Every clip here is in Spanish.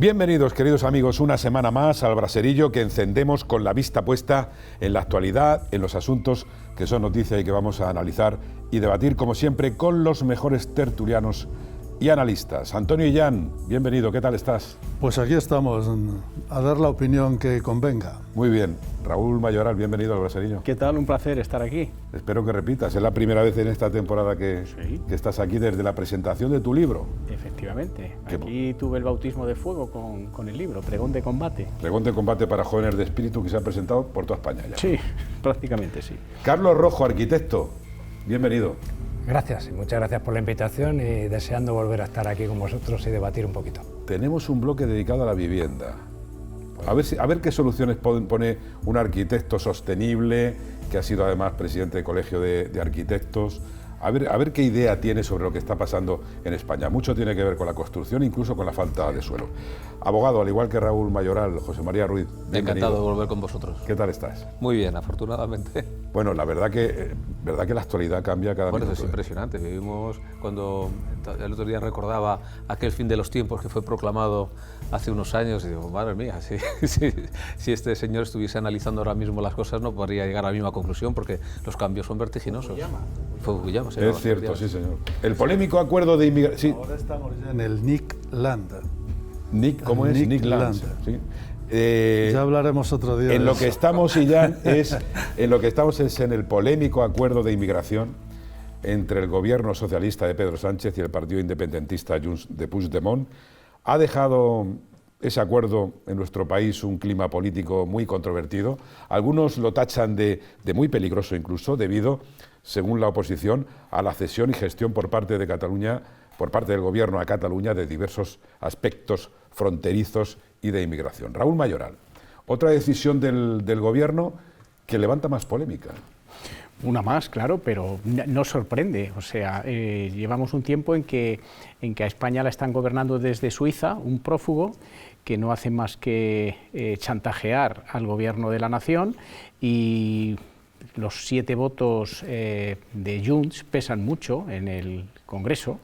Bienvenidos, queridos amigos, una semana más al Braserillo que encendemos con la vista puesta en la actualidad, en los asuntos que son noticia y que vamos a analizar y debatir, como siempre, con los mejores tertulianos y analistas. Antonio Illán, bienvenido, ¿qué tal estás? Pues aquí estamos, a dar la opinión que convenga. Muy bien. Raúl Mayoral, bienvenido al Braserillo. ¿Qué tal? Un placer estar aquí. Espero que repitas, es la primera vez en esta temporada que estás aquí desde la presentación de tu libro. Efectivamente, aquí tuve el bautismo de fuego con el libro, Pregón de Combate. Pregón de Combate para jóvenes de espíritu, que se ha presentado por toda España ya. Sí, prácticamente sí. Carlos Rojo, arquitecto, bienvenido. Gracias y muchas gracias por la invitación y deseando volver a estar aquí con vosotros y debatir un poquito. Tenemos un bloque dedicado a la vivienda. A ver qué soluciones pone un arquitecto sostenible, que ha sido además presidente del Colegio de Arquitectos. A ver qué idea tiene sobre lo que está pasando en España. Mucho tiene que ver con la construcción, incluso con la falta de suelo. Abogado, al igual que Raúl Mayoral, José María Ruiz, bienvenido. Encantado de volver con vosotros. ¿Qué tal estás? Muy bien, afortunadamente. Bueno, la verdad que la actualidad cambia cada minuto. Es impresionante. Vivimos cuando el otro día recordaba aquel fin de los tiempos que fue proclamado hace unos años y digo, madre mía, si este señor estuviese analizando ahora mismo las cosas no podría llegar a la misma conclusión porque los cambios son vertiginosos. Fukuyama. Es cierto, sí, señor. El polémico acuerdo de inmigración. Sí. Ahora estamos ya en el Nick Land. ¿Cómo es? Nick Land. Sí. Ya hablaremos otro día. En lo que estamos es en el polémico acuerdo de inmigración entre el gobierno socialista de Pedro Sánchez y el partido independentista Junts de Puigdemont. Ha dejado ese acuerdo en nuestro país un clima político muy controvertido. Algunos lo tachan de muy peligroso incluso, debido, según la oposición, a la cesión y gestión por parte de Cataluña, por parte del gobierno a Cataluña, de diversos aspectos fronterizos y de inmigración. Raúl Mayoral, otra decisión del gobierno que levanta más polémica. Una más, claro, pero no sorprende. O sea, llevamos un tiempo en que a España la están gobernando desde Suiza, un prófugo que no hace más que chantajear al gobierno de la nación, y los 7 votos de Junts pesan mucho en el Congreso.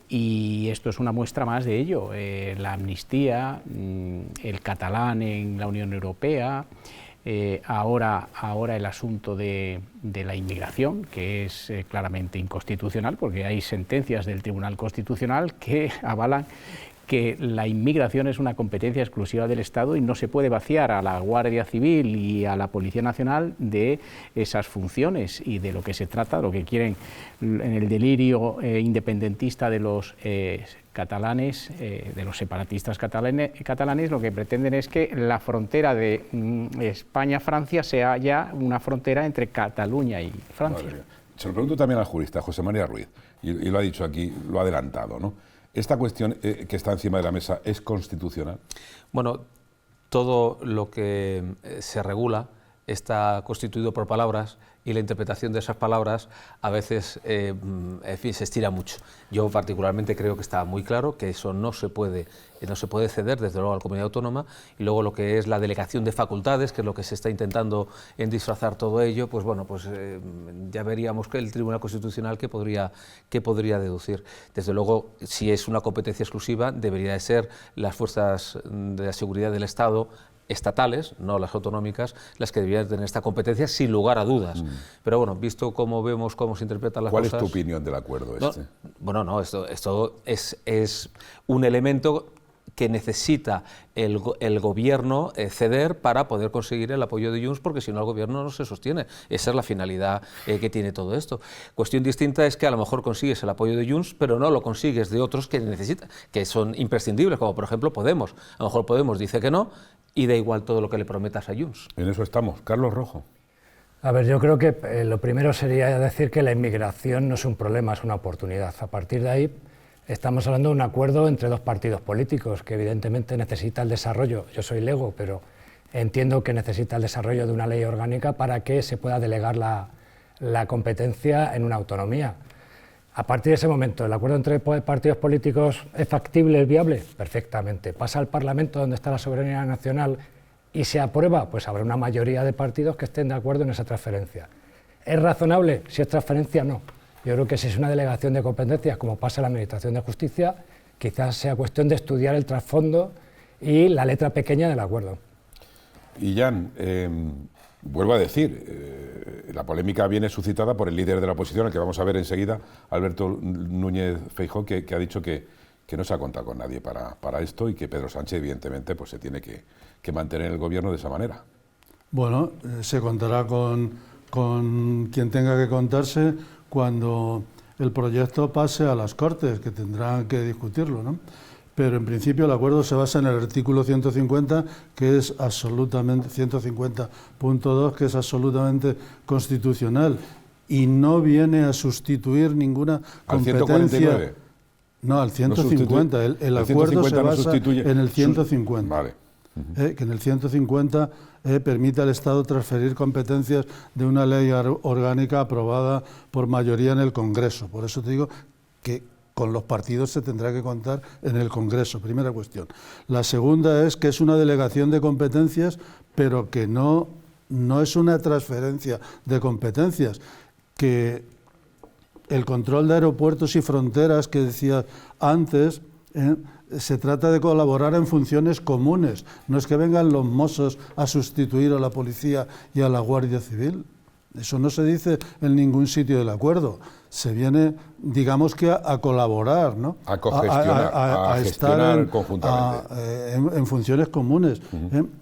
Y esto es una muestra más de ello, la amnistía, el catalán en la Unión Europea, ahora el asunto de la inmigración, que es claramente inconstitucional, porque hay sentencias del Tribunal Constitucional que avalan que la inmigración es una competencia exclusiva del Estado y no se puede vaciar a la Guardia Civil y a la Policía Nacional de esas funciones, y de lo que se trata, lo que quieren en el delirio independentista de los catalanes, de los separatistas catalanes, lo que pretenden es que la frontera de España-Francia sea ya una frontera entre Cataluña y Francia. Se lo pregunto también al jurista José María Ruiz, y lo ha dicho aquí, lo ha adelantado, ¿no? ¿Esta cuestión que está encima de la mesa es constitucional? Bueno, todo lo que se regula está constituido por palabras y la interpretación de esas palabras a veces se estira mucho. Yo particularmente creo que está muy claro que eso no se puede ceder desde luego a la comunidad autónoma, y luego lo que es la delegación de facultades, que es lo que se está intentando en disfrazar todo ello, pues bueno, pues ya veríamos que el Tribunal Constitucional qué podría deducir. Desde luego, si es una competencia exclusiva, debería de ser las fuerzas de la seguridad del Estado estatales, no las autonómicas, las que deberían tener esta competencia sin lugar a dudas. Pero bueno, visto cómo vemos cómo se interpretan las cosas... ¿Cuál es tu opinión del acuerdo este? Esto es un elemento que necesita el gobierno ceder para poder conseguir el apoyo de Junts, porque si no el gobierno no se sostiene. Esa es la finalidad que tiene todo esto. Cuestión distinta es que a lo mejor consigues el apoyo de Junts, pero no lo consigues de otros que necesitan, que son imprescindibles, como por ejemplo Podemos. A lo mejor Podemos dice que no, y da igual todo lo que le prometas a Junts. En eso estamos. Carlos Rojo. A ver, yo creo que lo primero sería decir que la inmigración no es un problema, es una oportunidad. A partir de ahí estamos hablando de un acuerdo entre 2 partidos políticos que evidentemente necesita el desarrollo. Yo soy lego, pero entiendo que necesita el desarrollo de una ley orgánica para que se pueda delegar la competencia en una autonomía. A partir de ese momento, ¿el acuerdo entre partidos políticos es factible, es viable? Perfectamente. ¿Pasa al Parlamento, donde está la soberanía nacional, y se aprueba? Pues habrá una mayoría de partidos que estén de acuerdo en esa transferencia. ¿Es razonable? Si es transferencia, no. Yo creo que si es una delegación de competencias, como pasa en la Administración de Justicia, quizás sea cuestión de estudiar el trasfondo y la letra pequeña del acuerdo. Y Jan, vuelvo a decir, la polémica viene suscitada por el líder de la oposición, al que vamos a ver enseguida, Alberto Núñez Feijóo, que ha dicho que no se ha contado con nadie para esto y que Pedro Sánchez, evidentemente, pues se tiene que mantener el gobierno de esa manera. Bueno, se contará con quien tenga que contarse cuando el proyecto pase a las Cortes, que tendrán que discutirlo, ¿no? Pero en principio el acuerdo se basa en el artículo 150, que es absolutamente, 150.2, que es absolutamente constitucional y no viene a sustituir ninguna competencia. ¿Al 149? No, al 150. No el acuerdo 150 se basa no en el 150. Vale. Que en el 150 permite al Estado transferir competencias de una ley orgánica aprobada por mayoría en el Congreso. Por eso te digo que con los partidos se tendrá que contar en el Congreso, primera cuestión. La segunda es que es una delegación de competencias, pero que no es una transferencia de competencias, que el control de aeropuertos y fronteras que decía antes, se trata de colaborar en funciones comunes, no es que vengan los Mossos a sustituir a la policía y a la Guardia Civil. Eso no se dice en ningún sitio del acuerdo. Se viene, digamos que a colaborar, ¿no? A cogestionar, a gestionar conjuntamente. En funciones comunes.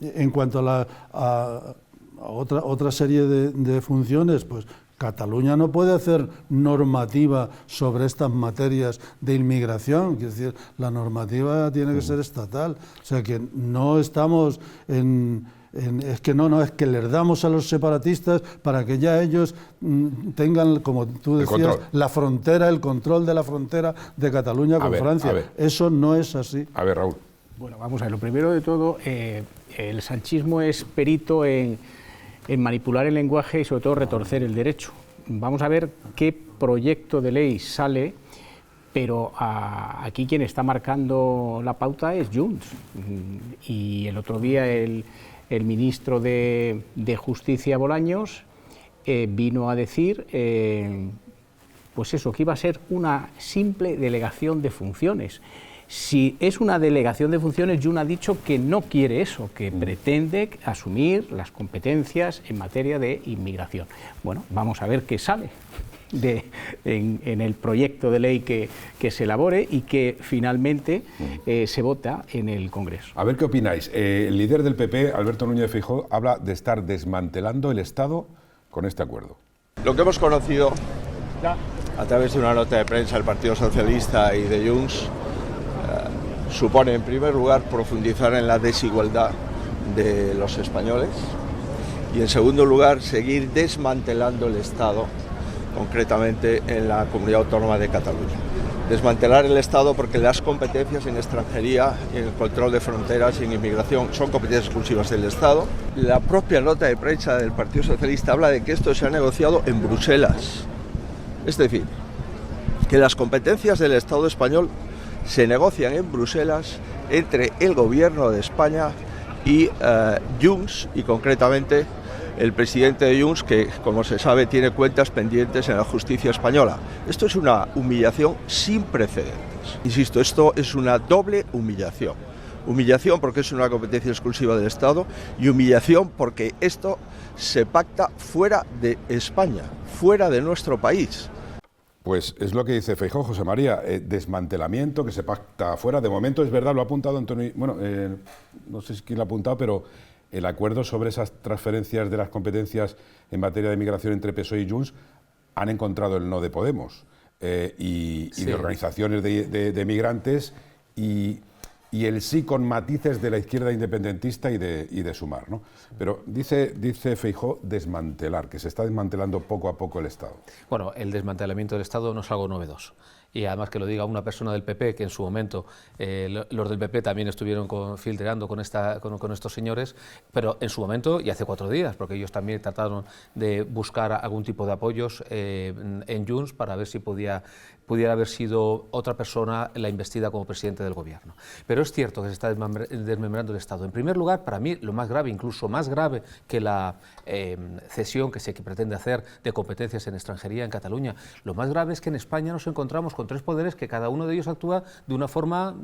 En cuanto a otra serie de funciones, pues Cataluña no puede hacer normativa sobre estas materias de inmigración, es decir, la normativa tiene que ser estatal. O sea que no estamos es que les damos a los separatistas para que ya ellos tengan, como tú decías, la frontera, el control de la frontera de Cataluña con Francia. Eso no es así. A ver, Raúl. Bueno, vamos a ver, lo primero de todo, el sanchismo es perito en manipular el lenguaje y sobre todo retorcer el derecho. Vamos a ver qué proyecto de ley sale, pero aquí quien está marcando la pauta es Junts. Y el otro día el ministro de Justicia, Bolaños, vino a decir pues eso, que iba a ser una simple delegación de funciones. Si es una delegación de funciones, Junts ha dicho que no quiere eso, que pretende asumir las competencias en materia de inmigración. Bueno, vamos a ver qué sale en el proyecto de ley que se elabore y que finalmente se vota en el Congreso. A ver qué opináis. El líder del PP, Alberto Núñez Feijóo, habla de estar desmantelando el Estado con este acuerdo. Lo que hemos conocido a través de una nota de prensa del Partido Socialista y de Junts supone, en primer lugar, profundizar en la desigualdad de los españoles y, en segundo lugar, seguir desmantelando el Estado, concretamente en la Comunidad Autónoma de Cataluña. Desmantelar el Estado porque las competencias en extranjería, en el control de fronteras y en inmigración son competencias exclusivas del Estado. La propia nota de prensa del Partido Socialista habla de que esto se ha negociado en Bruselas. Es decir, que las competencias del Estado español se negocian en Bruselas entre el Gobierno de España y Junts, y concretamente el presidente de Junts, que, como se sabe, tiene cuentas pendientes en la justicia española. Esto es una humillación sin precedentes. Insisto, esto es una doble humillación. Humillación porque es una competencia exclusiva del Estado y humillación porque esto se pacta fuera de España, fuera de nuestro país. Pues es lo que dice Feijóo, José María, desmantelamiento que se pacta afuera. De momento es verdad, lo ha apuntado Antonio, bueno, no sé quién lo ha apuntado, pero el acuerdo sobre esas transferencias de las competencias en materia de migración entre PSOE y Junts han encontrado el no de Podemos y de organizaciones de migrantes y el sí con matices de la izquierda independentista y de Sumar, ¿no? Pero dice Feijóo desmantelar, que se está desmantelando poco a poco el Estado. Bueno, el desmantelamiento del Estado no es algo novedoso. Y además que lo diga una persona del PP, que en su momento los del PP también estuvieron filtrando con estos señores, pero en su momento, y hace 4 días, porque ellos también trataron de buscar algún tipo de apoyos en Junts para ver si pudiera haber sido otra persona la investida como presidente del gobierno. Pero es cierto que se está desmembrando el Estado. En primer lugar, para mí, lo más grave, incluso más grave que la cesión que pretende hacer de competencias en extranjería en Cataluña, lo más grave es que en España nos encontramos con con 3 poderes que cada uno de ellos actúa de una forma,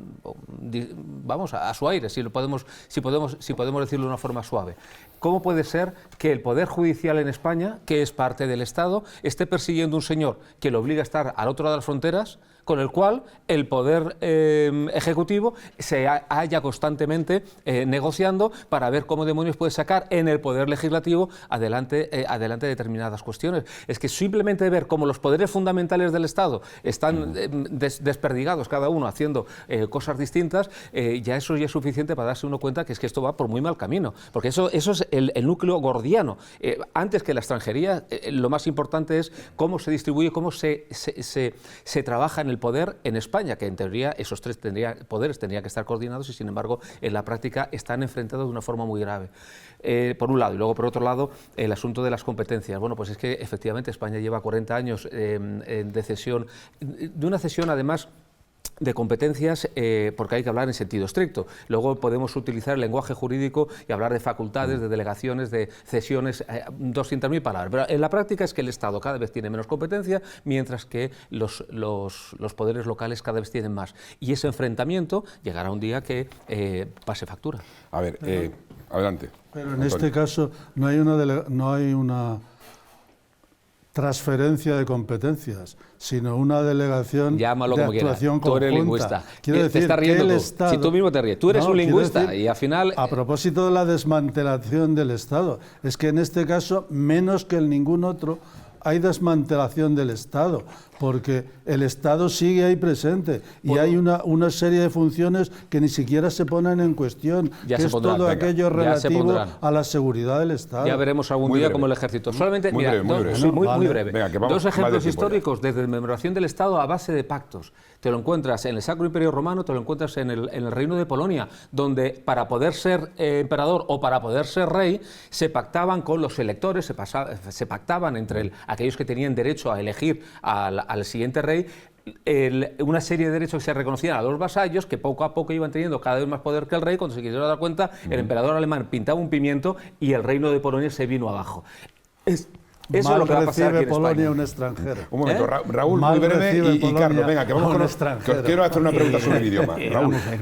vamos, a su aire, si podemos decirlo de una forma suave. ¿Cómo puede ser que el Poder Judicial en España, que es parte del Estado, esté persiguiendo a un señor que lo obliga a estar al otro lado de las fronteras, con el cual el Poder Ejecutivo se halla constantemente negociando para ver cómo demonios puede sacar en el Poder Legislativo adelante determinadas cuestiones? Es que simplemente ver cómo los poderes fundamentales del Estado están desperdigados, cada uno haciendo cosas distintas, ya eso ya es suficiente para darse uno cuenta que es que esto va por muy mal camino, porque eso es el núcleo gordiano. Antes que la extranjería, lo más importante es cómo se distribuye, cómo se trabaja en el poder en España, que en teoría esos 3 poderes tendrían que estar coordinados y sin embargo en la práctica están enfrentados de una forma muy grave. Por un lado, y luego por otro lado el asunto de las competencias. Bueno, pues es que efectivamente España lleva 40 años de cesión, de una cesión además de competencias, porque hay que hablar en sentido estricto. Luego podemos utilizar el lenguaje jurídico y hablar de facultades, de delegaciones, de cesiones, 200.000 palabras. Pero en la práctica es que el Estado cada vez tiene menos competencia, mientras que los poderes locales cada vez tienen más. Y ese enfrentamiento llegará un día que pase factura. A ver, adelante. Pero en este caso no hay una transferencia de competencias, sino una delegación de actuación conjunta. Tú eres lingüista. Quiero decir, te estás riendo que el tú. Estado, si tú mismo te ríes. Tú eres un lingüista decir, y al final... A propósito de la desmantelación del Estado, es que en este caso, menos que en ningún otro, hay desmantelación del Estado, porque el Estado sigue ahí presente y hay una serie de funciones que ni siquiera se ponen en cuestión, que es todo aquello relativo a la seguridad del Estado. Ya veremos algún día como el Ejército. Solamente, muy breve. Venga, dos ejemplos históricos de desmembración del Estado a base de pactos. Te lo encuentras en el Sacro Imperio Romano, te lo encuentras en el Reino de Polonia, donde para poder ser emperador o para poder ser rey, se pactaban con los electores, se pactaban entre aquellos que tenían derecho a elegir al siguiente rey, una serie de derechos que se reconocían a los vasallos, que poco a poco iban teniendo cada vez más poder que el rey. Cuando se quisieron dar cuenta, el emperador alemán pintaba un pimiento y el Reino de Polonia se vino abajo. Eso es lo que va a pasar aquí en Polonia España. Un extranjero. Un momento, Raúl, muy breve, y Carlos, venga, que vamos con extranjero. Quiero hacer una pregunta sobre el idioma. Raúl. Vamos a ver,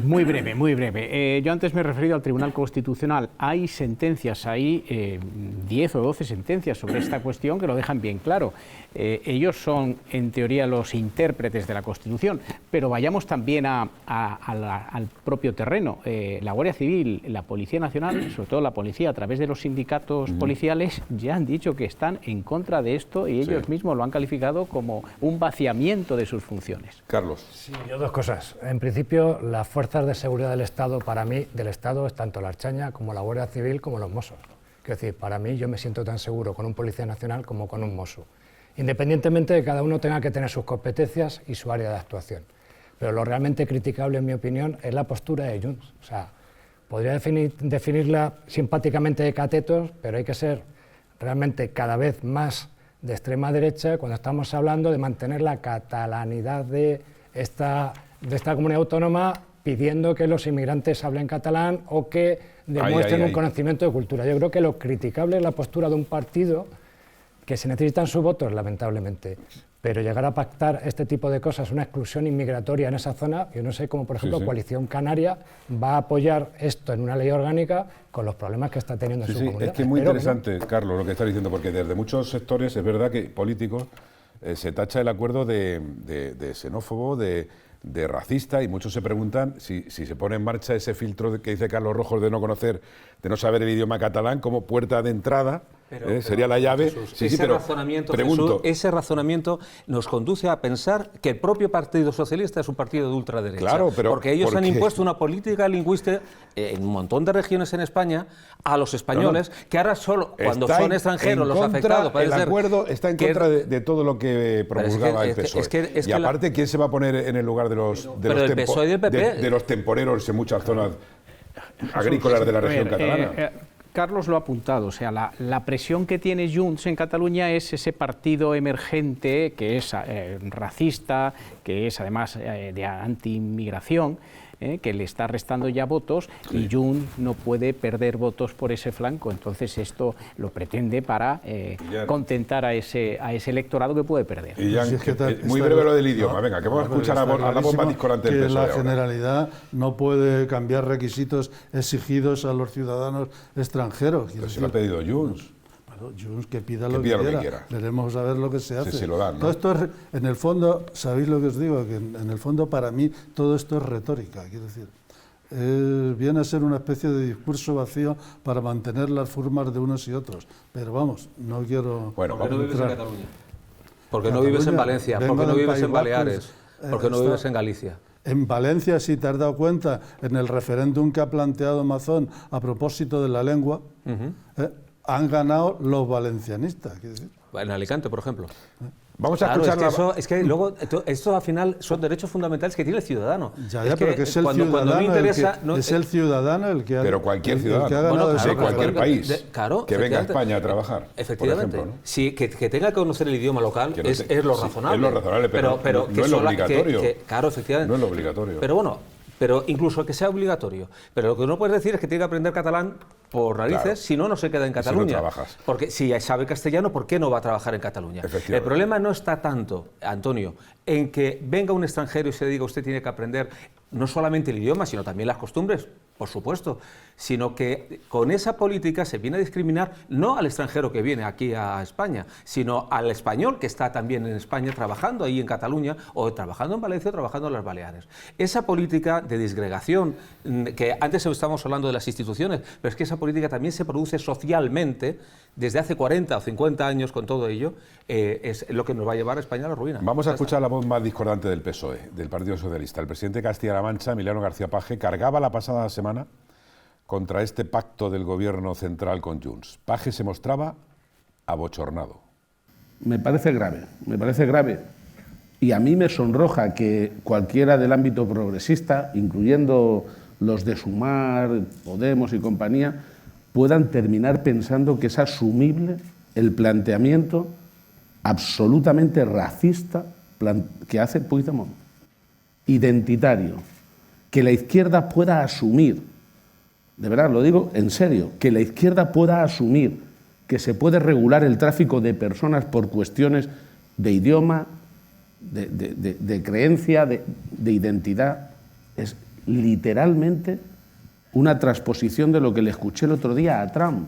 muy breve. Yo antes me he referido al Tribunal Constitucional. Hay sentencias, hay 10 o 12 sentencias sobre esta cuestión que lo dejan bien claro. Ellos son, en teoría, los intérpretes de la Constitución, pero vayamos también al propio terreno. La Guardia Civil, la Policía Nacional, sobre todo la policía, a través de los sindicatos policiales, ya han dicho que están en contra de esto y ellos mismos lo han calificado como un vaciamiento de sus funciones. Carlos. Sí, yo 2 cosas. En principio, las fuerzas de seguridad del Estado, para mí, del Estado, es tanto la Archaña como la Guardia Civil como los Mossos. Quiero decir, para mí yo me siento tan seguro con un policía nacional como con un Mosso, independientemente de que cada uno tenga que tener sus competencias y su área de actuación. Pero lo realmente criticable, en mi opinión, es la postura de Junts. O sea, podría definirla simpáticamente de catetos, pero hay que ser realmente cada vez más de extrema derecha cuando estamos hablando de mantener la catalanidad de esta comunidad autónoma, pidiendo que los inmigrantes hablen catalán o que demuestren un conocimiento de cultura. Yo creo que lo criticable es la postura de un partido que se necesitan sus votos, lamentablemente, pero llegar a pactar este tipo de cosas, una exclusión inmigratoria en esa zona, yo no sé cómo, por ejemplo, Coalición Canaria va a apoyar esto en una ley orgánica con los problemas que está teniendo en su comunidad. Es que es muy interesante, Carlos, lo que estás diciendo, porque desde muchos sectores es verdad que políticos se tacha el acuerdo de xenófobo, de racista, y muchos se preguntan si se pone en marcha ese filtro que dice Carlos Rojos de no conocer, de no saber el idioma catalán como puerta de entrada. Sería la llave. Jesús, ese razonamiento nos conduce a pensar que el propio Partido Socialista es un partido de ultraderecha. Claro, pero porque ellos han impuesto una política lingüística en un montón de regiones en España a los españoles, que ahora solo cuando son extranjeros los afectados. El acuerdo está en contra de todo lo que promulgaba el PSOE. Y aparte, ¿quién se va a poner en el lugar de los temporeros en muchas zonas agrícolas de la región catalana? Carlos lo ha apuntado, o sea, la presión que tiene Junts en Cataluña es ese partido emergente que es racista, que es además de anti-inmigración, que le está restando ya votos, y Junts no puede perder votos por ese flanco. Entonces esto lo pretende para contentar a ese electorado que puede perder. Y ya, Si es que muy breve lo del idioma, venga, que vamos a escuchar a la voz más discordante del que PSOE la Generalidad no puede cambiar requisitos exigidos a los ciudadanos extranjeros. Pero si lo ha pedido Junts. Bueno, Junts que pida lo que quiera. Veremos a ver lo que se hace. Sí, lo dan, ¿no? Todo esto es, en el fondo, ¿sabéis lo que os digo? Que en el fondo, para mí, todo esto es retórica, quiero decir. Viene a ser una especie de discurso vacío para mantener las formas de unos y otros. Pero vamos, no quiero... Bueno, ¿por qué no vives en Cataluña? Porque no Cataluña, vives en Valencia, vengo porque no del vives País en Baleares, Vasco, porque no vives en Galicia. En Valencia, si te has dado cuenta, en el referéndum que ha planteado Mazón a propósito de la lengua, han ganado los valencianistas. En Alicante, por ejemplo. Vamos a Claro, escuchar es que luego esto al final son derechos fundamentales que tiene el ciudadano. Pero que es el ciudadano el que ha, pero cualquier ciudadano, que ha ganado de cualquier país, que venga a España a trabajar. Efectivamente. Por ejemplo, ¿no? Sí, que tenga que conocer el idioma local es lo razonable. Es lo razonable, pero no es lo obligatorio. Claro, efectivamente. No es lo obligatorio. Pero bueno, pero incluso que sea obligatorio. Pero lo que no puedes decir es que tiene que aprender catalán por narices, claro. Si no se queda en Cataluña. Si no trabajas. Porque si sabe castellano, ¿por qué no va a trabajar en Cataluña? El problema no está tanto, Antonio, en que venga un extranjero y se diga usted tiene que aprender no solamente el idioma, sino también las costumbres, por supuesto, sino que con esa política se viene a discriminar no al extranjero que viene aquí a España, sino al español que está también en España trabajando ahí en Cataluña, o trabajando en Valencia o trabajando en las Baleares. Esa política de disgregación, que antes estábamos hablando de las instituciones, pero es que esa política también se produce socialmente desde hace 40 o 50 años con todo ello, es lo que nos va a llevar a España a la ruina. Vamos a escuchar la voz más discordante del PSOE, del Partido Socialista. El presidente de Castilla-La Mancha, Emiliano García Paje, cargaba la pasada semana contra este pacto del gobierno central con Junts. Paje se mostraba abochornado. Me parece grave. Y a mí me sonroja que cualquiera del ámbito progresista, incluyendo los de Sumar, Podemos y compañía, puedan terminar pensando que es asumible el planteamiento absolutamente racista que hace Puigdemont, identitario, que la izquierda pueda asumir, de verdad lo digo en serio, que la izquierda pueda asumir que se puede regular el tráfico de personas por cuestiones de idioma, de creencia, de identidad, es literalmente una transposición de lo que le escuché el otro día a Trump.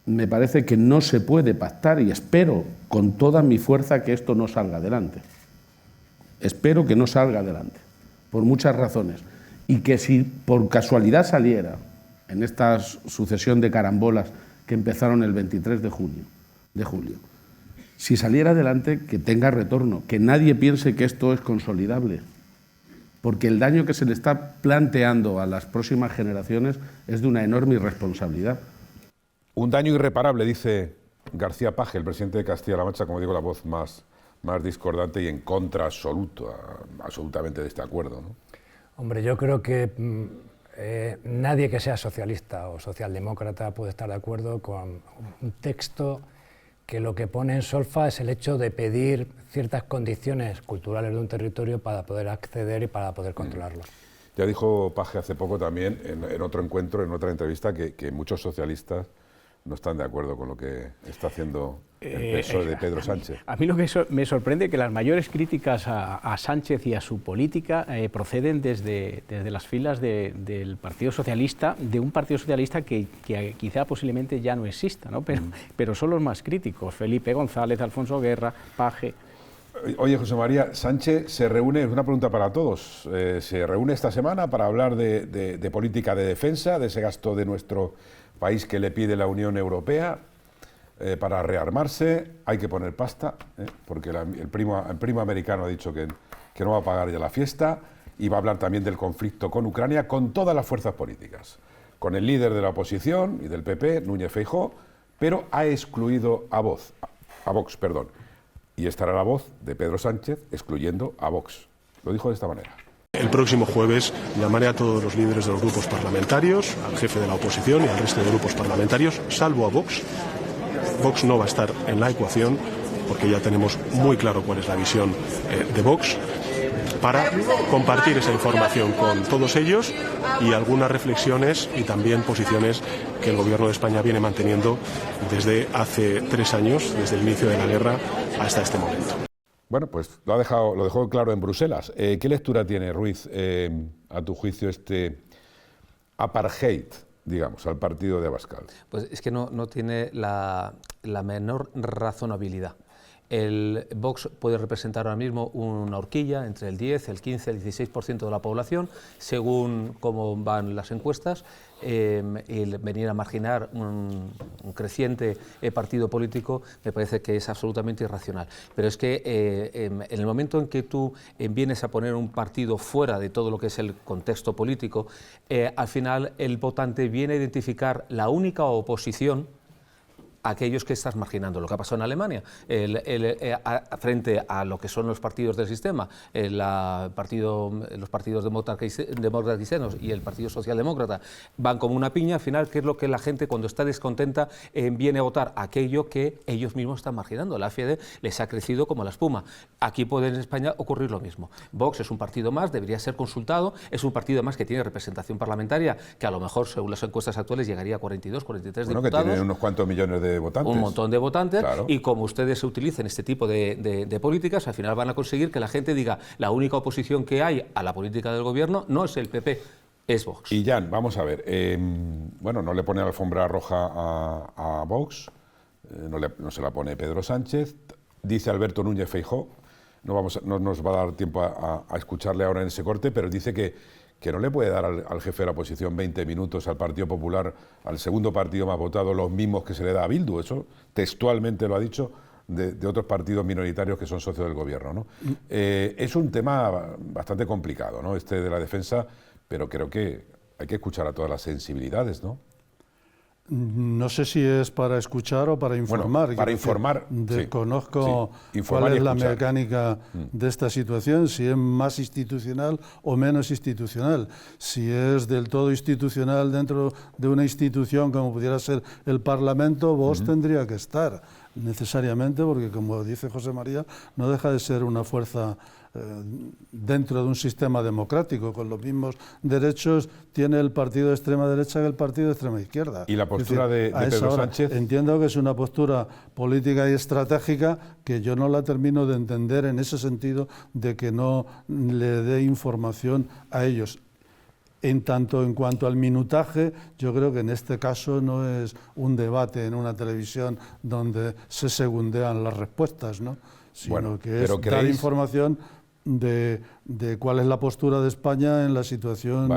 Me parece que no se puede pactar y espero con toda mi fuerza que esto no salga adelante. Espero que no salga adelante, por muchas razones. Y que si por casualidad saliera en esta sucesión de carambolas que empezaron el 23 de julio, si saliera adelante, que tenga retorno, que nadie piense que esto es consolidable, porque el daño que se le está planteando a las próximas generaciones es de una enorme irresponsabilidad. Un daño irreparable, dice García Paje, el presidente de Castilla-La Mancha, como digo, la voz más discordante y en contra absolutamente de este acuerdo, ¿no? Hombre, yo creo que nadie que sea socialista o socialdemócrata puede estar de acuerdo con un texto que lo que pone en solfa es el hecho de pedir ciertas condiciones culturales de un territorio para poder acceder y para poder controlarlo. Ya dijo Paje hace poco también, en otro encuentro, en otra entrevista, que muchos socialistas no están de acuerdo con lo que está haciendo el PSOE de Pedro Sánchez. A mí lo que me sorprende es que las mayores críticas a Sánchez y a su política proceden desde las filas del Partido Socialista, de un Partido Socialista que quizá posiblemente ya no exista, ¿no? Pero son los más críticos: Felipe González, Alfonso Guerra, Paje. Oye, José María, Sánchez se reúne, es una pregunta para todos, se reúne esta semana para hablar de política de defensa, de ese gasto de nuestro país que le pide la Unión Europea para rearmarse. Hay que poner pasta, porque el primo americano ha dicho que no va a pagar ya la fiesta, y va a hablar también del conflicto con Ucrania con todas las fuerzas políticas, con el líder de la oposición y del PP, Núñez Feijóo, pero ha excluido a Vox, y estará la voz de Pedro Sánchez excluyendo a Vox. Lo dijo de esta manera. El próximo jueves llamaré a todos los líderes de los grupos parlamentarios, al jefe de la oposición y al resto de grupos parlamentarios, salvo a Vox. Vox no va a estar en la ecuación porque ya tenemos muy claro cuál es la visión de Vox. para compartir esa información con todos ellos y algunas reflexiones y también posiciones que el Gobierno de España viene manteniendo desde hace 3 años, desde el inicio de la guerra hasta este momento. Bueno, pues lo dejó claro en Bruselas. ¿Qué lectura tiene, Ruiz, a tu juicio, este apartheid, digamos, al partido de Abascal? Pues es que no tiene la menor razonabilidad. El Vox puede representar ahora mismo una horquilla entre el 10, el 15, el 16% de la población, según cómo van las encuestas, y venir a marginar un creciente partido político me parece que es absolutamente irracional. Pero es que en el momento en que tú vienes a poner un partido fuera de todo lo que es el contexto político, al final el votante viene a identificar la única oposición a aquellos que estás marginando. Lo que ha pasado en Alemania, frente a lo que son los partidos del sistema, los partidos democratizanos y el Partido Socialdemócrata, van como una piña. Al final, ¿qué es lo que la gente, cuando está descontenta, viene a votar? Aquello que ellos mismos están marginando. La AfD les ha crecido como la espuma. Aquí puede en España ocurrir lo mismo. Vox es un partido más, debería ser consultado, es un partido más que tiene representación parlamentaria, que a lo mejor, según las encuestas actuales, llegaría a 42, 43 diputados. Que tiene unos cuantos millones de votantes. Un montón de votantes, claro. Y como ustedes utilicen este tipo de políticas, al final van a conseguir que la gente diga: la única oposición que hay a la política del gobierno no es el PP, es Vox. Y Jan, vamos a ver, bueno, no le pone alfombra roja a Vox, no se la pone Pedro Sánchez, dice Alberto Núñez Feijóo, no nos va a dar tiempo a escucharle ahora en ese corte, pero dice que no le puede dar al jefe de la oposición 20 minutos al Partido Popular, al segundo partido más votado, los mismos que se le da a Bildu. Eso textualmente lo ha dicho de otros partidos minoritarios que son socios del gobierno, ¿no? Es un tema bastante complicado, ¿no?, este de la defensa, pero creo que hay que escuchar a todas las sensibilidades, ¿no? No sé si es para escuchar o para informar. Bueno, para informar. Desconozco sí, cuál es la mecánica de esta situación, si es más institucional o menos institucional. Si es del todo institucional dentro de una institución como pudiera ser el Parlamento, Vox tendría que estar necesariamente, porque como dice José María, no deja de ser una fuerza dentro de un sistema democrático, con los mismos derechos tiene el partido de extrema derecha que el partido de extrema izquierda. ¿Y la postura de Pedro Sánchez? Entiendo que es una postura política y estratégica que yo no la termino de entender en ese sentido de que no le dé información a ellos. En cuanto al minutaje, yo creo que en este caso no es un debate en una televisión donde se segundean las respuestas, ¿no?, sino que es dar información de cuál es la postura de España en la situación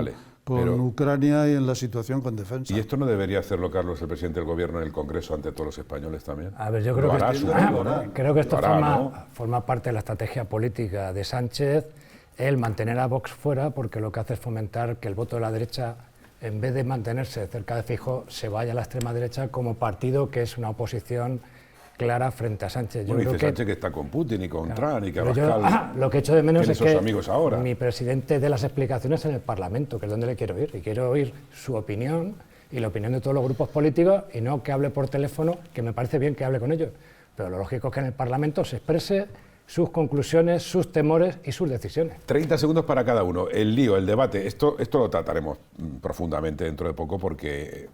con Ucrania y en la situación con defensa. ¿Y esto no debería hacerlo, Carlos, el presidente del Gobierno en el Congreso ante todos los españoles también? A ver, yo creo que esto forma parte de la estrategia política de Sánchez, el mantener a Vox fuera, porque lo que hace es fomentar que el voto de la derecha, en vez de mantenerse cerca de Feijóo, se vaya a la extrema derecha como partido que es una oposición clara frente a Sánchez. Bueno, dice Sánchez que está con Putin y con Trump y que Abascal lo que echo de menos es que amigos ahora. Mi presidente dé las explicaciones en el Parlamento, que es donde le quiero ir, y quiero oír su opinión y la opinión de todos los grupos políticos, y no que hable por teléfono, que me parece bien que hable con ellos, pero lo lógico es que en el Parlamento se exprese sus conclusiones, sus temores y sus decisiones. 30 segundos para cada uno. El lío, el debate, esto lo trataremos profundamente dentro de poco, porque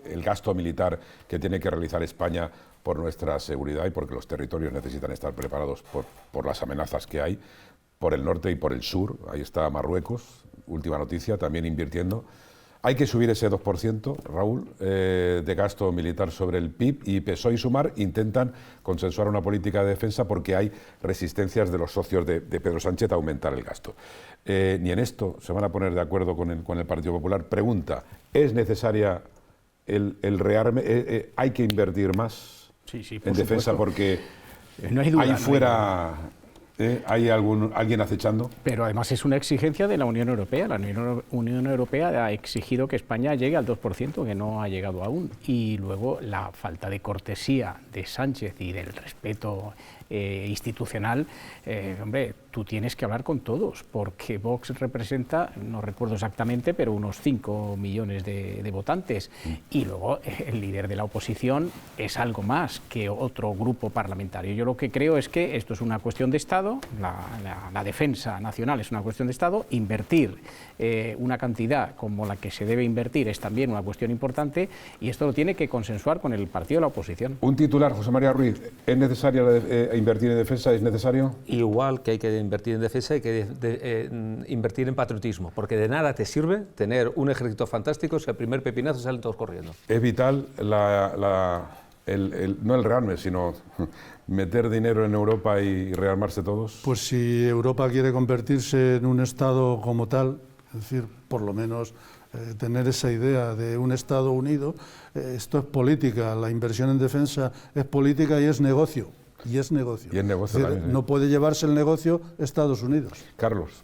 el gasto militar que tiene que realizar España por nuestra seguridad y porque los territorios necesitan estar preparados por las amenazas que hay, por el norte y por el sur. Ahí está Marruecos, última noticia, también invirtiendo. Hay que subir ese 2%, Raúl, de gasto militar sobre el PIB, y PSOE y Sumar intentan consensuar una política de defensa porque hay resistencias de los socios de Pedro Sánchez a aumentar el gasto. Ni en esto se van a poner de acuerdo con el Partido Popular. Pregunta, ¿es necesaria el rearme? ¿Hay que invertir más en defensa? Porque no hay duda, ahí fuera... ¿Hay alguien acechando? Pero además es una exigencia de la Unión Europea. La Unión Europea ha exigido que España llegue al 2%, que no ha llegado aún. Y luego la falta de cortesía de Sánchez y del respeto institucional, hombre, tú tienes que hablar con todos, porque Vox representa, no recuerdo exactamente, pero unos 5 millones de votantes. Y luego el líder de la oposición es algo más que otro grupo parlamentario. Yo lo que creo es que esto es una cuestión de Estado, Estado, la defensa nacional es una cuestión de Estado, invertir una cantidad como la que se debe invertir es también una cuestión importante, y esto lo tiene que consensuar con el partido de la oposición. Un titular, José María Ruiz, ¿es necesario invertir en defensa? ¿Es necesario? Igual que hay que invertir en defensa, hay que invertir en patriotismo, porque de nada te sirve tener un ejército fantástico si al primer pepinazo salen todos corriendo. Es vital no el rearme, sino meter dinero en Europa y rearmarse todos. Pues si Europa quiere convertirse en un Estado como tal, es decir, por lo menos tener esa idea de un Estado unido, esto es política, la inversión en defensa es política y es negocio. Y es negocio. Y es negocio también, ¿eh? No puede llevarse el negocio Estados Unidos. Carlos.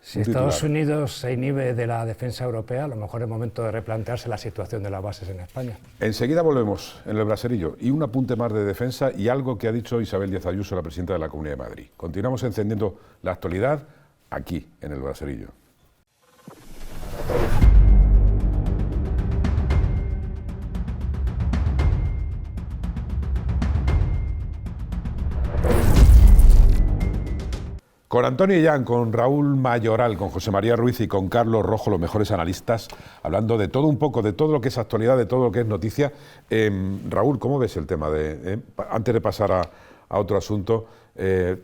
Si Estados Unidos se inhibe de la defensa europea, a lo mejor es momento de replantearse la situación de las bases en España. Enseguida volvemos en el Braserillo y un apunte más de defensa y algo que ha dicho Isabel Díaz Ayuso, la presidenta de la Comunidad de Madrid. Continuamos encendiendo la actualidad aquí, en el Braserillo. Con Antonio Illán, con Raúl Mayoral, con José María Ruiz y con Carlos Rojo, los mejores analistas, hablando de todo un poco, de todo lo que es actualidad, de todo lo que es noticia. Raúl, ¿cómo ves el tema antes de pasar a otro asunto,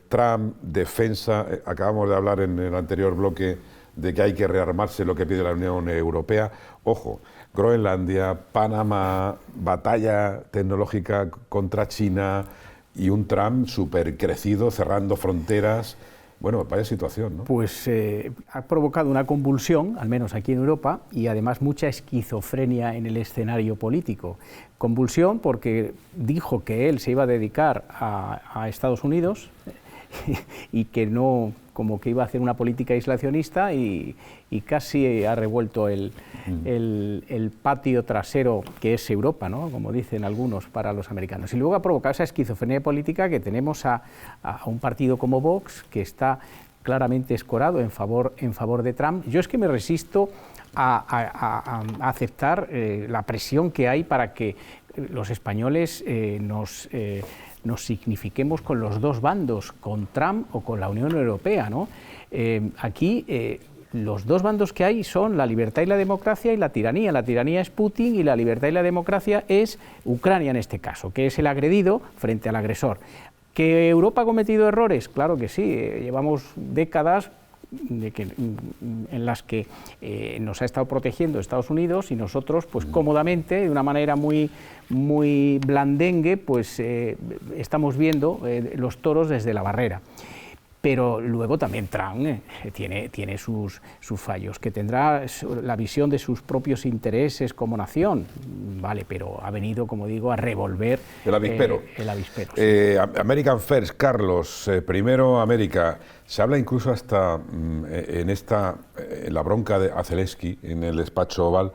Trump, defensa, acabamos de hablar en el anterior bloque de que hay que rearmarse, lo que pide la Unión Europea. Ojo, Groenlandia, Panamá, batalla tecnológica contra China y un Trump súper crecido, cerrando fronteras. Bueno, vaya situación, ¿no? Pues ha provocado una convulsión, al menos aquí en Europa, y además mucha esquizofrenia en el escenario político. Convulsión porque dijo que él se iba a dedicar a Estados Unidos y que no, como que iba a hacer una política aislacionista, y casi ha revuelto el patio trasero que es Europa, ¿no? Como dicen algunos, para los americanos. Y luego ha provocado esa esquizofrenia política que tenemos a un partido como Vox, que está claramente escorado en favor de Trump. Yo es que me resisto a aceptar la presión que hay para que los españoles nos signifiquemos con los dos bandos, con Trump o con la Unión Europea, ¿no? Aquí los dos bandos que hay son la libertad y la democracia y la tiranía. La tiranía es Putin y la libertad y la democracia es Ucrania en este caso, que es el agredido frente al agresor. ¿Que Europa ha cometido errores? Claro que sí, llevamos décadas en las que nos ha estado protegiendo Estados Unidos y nosotros, pues cómodamente, de una manera muy blandengue, pues estamos viendo los toros desde la barrera. Pero luego también Trump tiene sus fallos, que tendrá la visión de sus propios intereses como nación, vale, pero ha venido, como digo, a revolver el avispero. Sí. American First, Carlos, primero América. Se habla incluso hasta en la bronca de Zelensky, en el despacho Oval,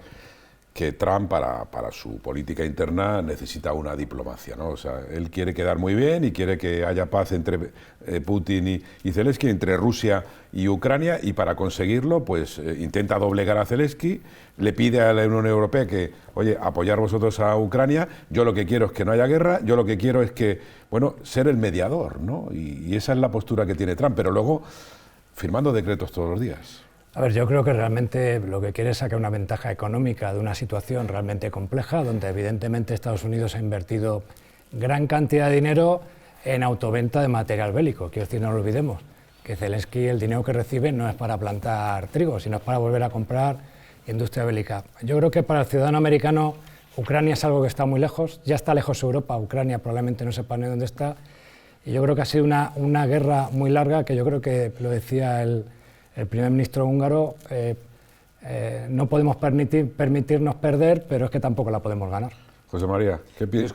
que Trump para su política interna necesita una diplomacia, ¿no? O sea, él quiere quedar muy bien y quiere que haya paz entre Putin y Zelensky, entre Rusia y Ucrania, y para conseguirlo pues intenta doblegar a Zelensky, le pide a la Unión Europea que, oye, apoyar vosotros a Ucrania, yo lo que quiero es que no haya guerra, yo lo que quiero es que, bueno, ser el mediador, ¿no? Y esa es la postura que tiene Trump, pero luego firmando decretos todos los días. A ver, yo creo que realmente lo que quiere es sacar una ventaja económica de una situación realmente compleja, donde evidentemente Estados Unidos ha invertido gran cantidad de dinero en autoventa de material bélico. Quiero decir, no lo olvidemos, que Zelensky el dinero que recibe no es para plantar trigo, sino es para volver a comprar industria bélica. Yo creo que para el ciudadano americano Ucrania es algo que está muy lejos, ya está lejos Europa, Ucrania probablemente no sepa ni dónde está, y yo creo que ha sido una guerra muy larga, que yo creo que lo decía el primer ministro húngaro, no podemos permitirnos perder, pero es que tampoco la podemos ganar. José María, ¿qué opinas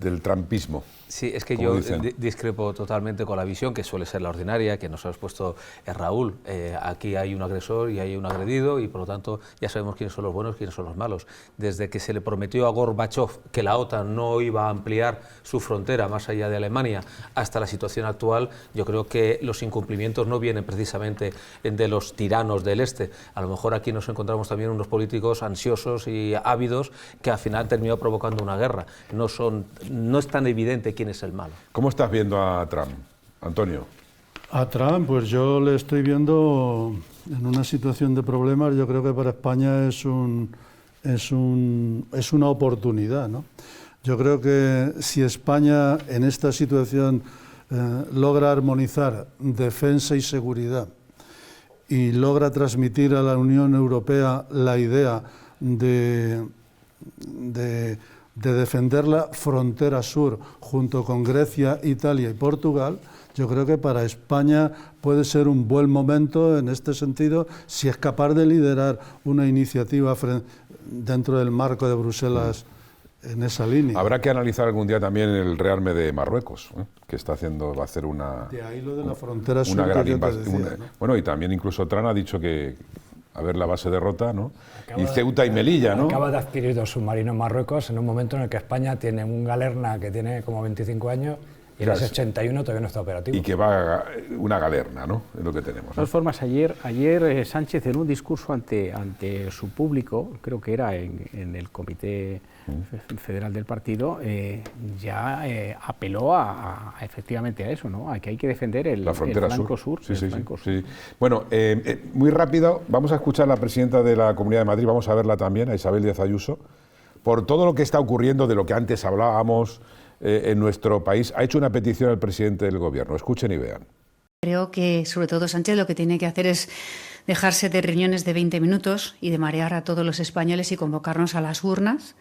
del trumpismo? Sí, es que yo discrepo totalmente con la visión, que suele ser la ordinaria, que nos ha expuesto Raúl. Aquí hay un agresor y hay un agredido, y por lo tanto ya sabemos quiénes son los buenos y quiénes son los malos. Desde que se le prometió a Gorbachov que la OTAN no iba a ampliar su frontera más allá de Alemania, hasta la situación actual, yo creo que los incumplimientos no vienen precisamente de los tiranos del este. A lo mejor aquí nos encontramos también unos políticos ansiosos y ávidos que al final han terminado provocando una guerra. No es tan evidente quién es el malo. ¿Cómo estás viendo a Trump, Antonio? A Trump, pues yo le estoy viendo en una situación de problemas. Yo creo que para España es una oportunidad, ¿no? Yo creo que si España en esta situación logra armonizar defensa y seguridad y logra transmitir a la Unión Europea la idea de defender la frontera sur junto con Grecia, Italia y Portugal, yo creo que para España puede ser un buen momento en este sentido si es capaz de liderar una iniciativa dentro del marco de Bruselas en esa línea. Habrá que analizar algún día también el rearme de Marruecos, que va a hacer una... De ahí lo de la frontera sur, una gran ¿no? Bueno, y también incluso Trump ha dicho que a ver la base de Rota, ¿no? Y Ceuta y Melilla, ¿no? Acaba de adquirir 2 submarinos Marruecos en un momento en el que España tiene un Galerna que tiene como 25 años y en ese 81 todavía no está operativo. Y que va una Galerna, ¿no? Es lo que tenemos, ¿no? De todas formas, ayer Sánchez en un discurso ante su público, creo que era en el Comité Federal del Partido, ya apeló efectivamente a eso, ¿no? A que hay que defender la frontera el flanco sur. Sí. Bueno, muy rápido, vamos a escuchar a la presidenta de la Comunidad de Madrid, vamos a verla también, a Isabel Díaz Ayuso, por todo lo que está ocurriendo, de lo que antes hablábamos en nuestro país. Ha hecho una petición al presidente del Gobierno. Escuchen y vean. Creo que, sobre todo, Sánchez lo que tiene que hacer es dejarse de reuniones de 20 minutos y de marear a todos los españoles y convocarnos a las urnas.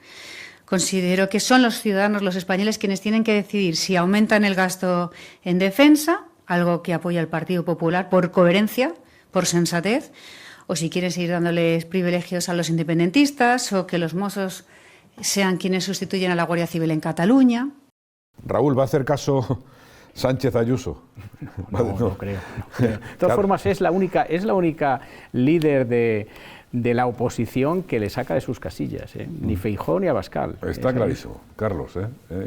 Considero que son los ciudadanos, los españoles, quienes tienen que decidir si aumentan el gasto en defensa, algo que apoya el Partido Popular por coherencia, por sensatez, o si quieren seguir dándoles privilegios a los independentistas, o que los Mossos sean quienes sustituyen a la Guardia Civil en Cataluña. Raúl, ¿va a hacer caso Sánchez Ayuso? No creo. De todas formas, es la única líder de la oposición que le saca de sus casillas, ni Feijóo ni Abascal. Está clarísimo, Carlos,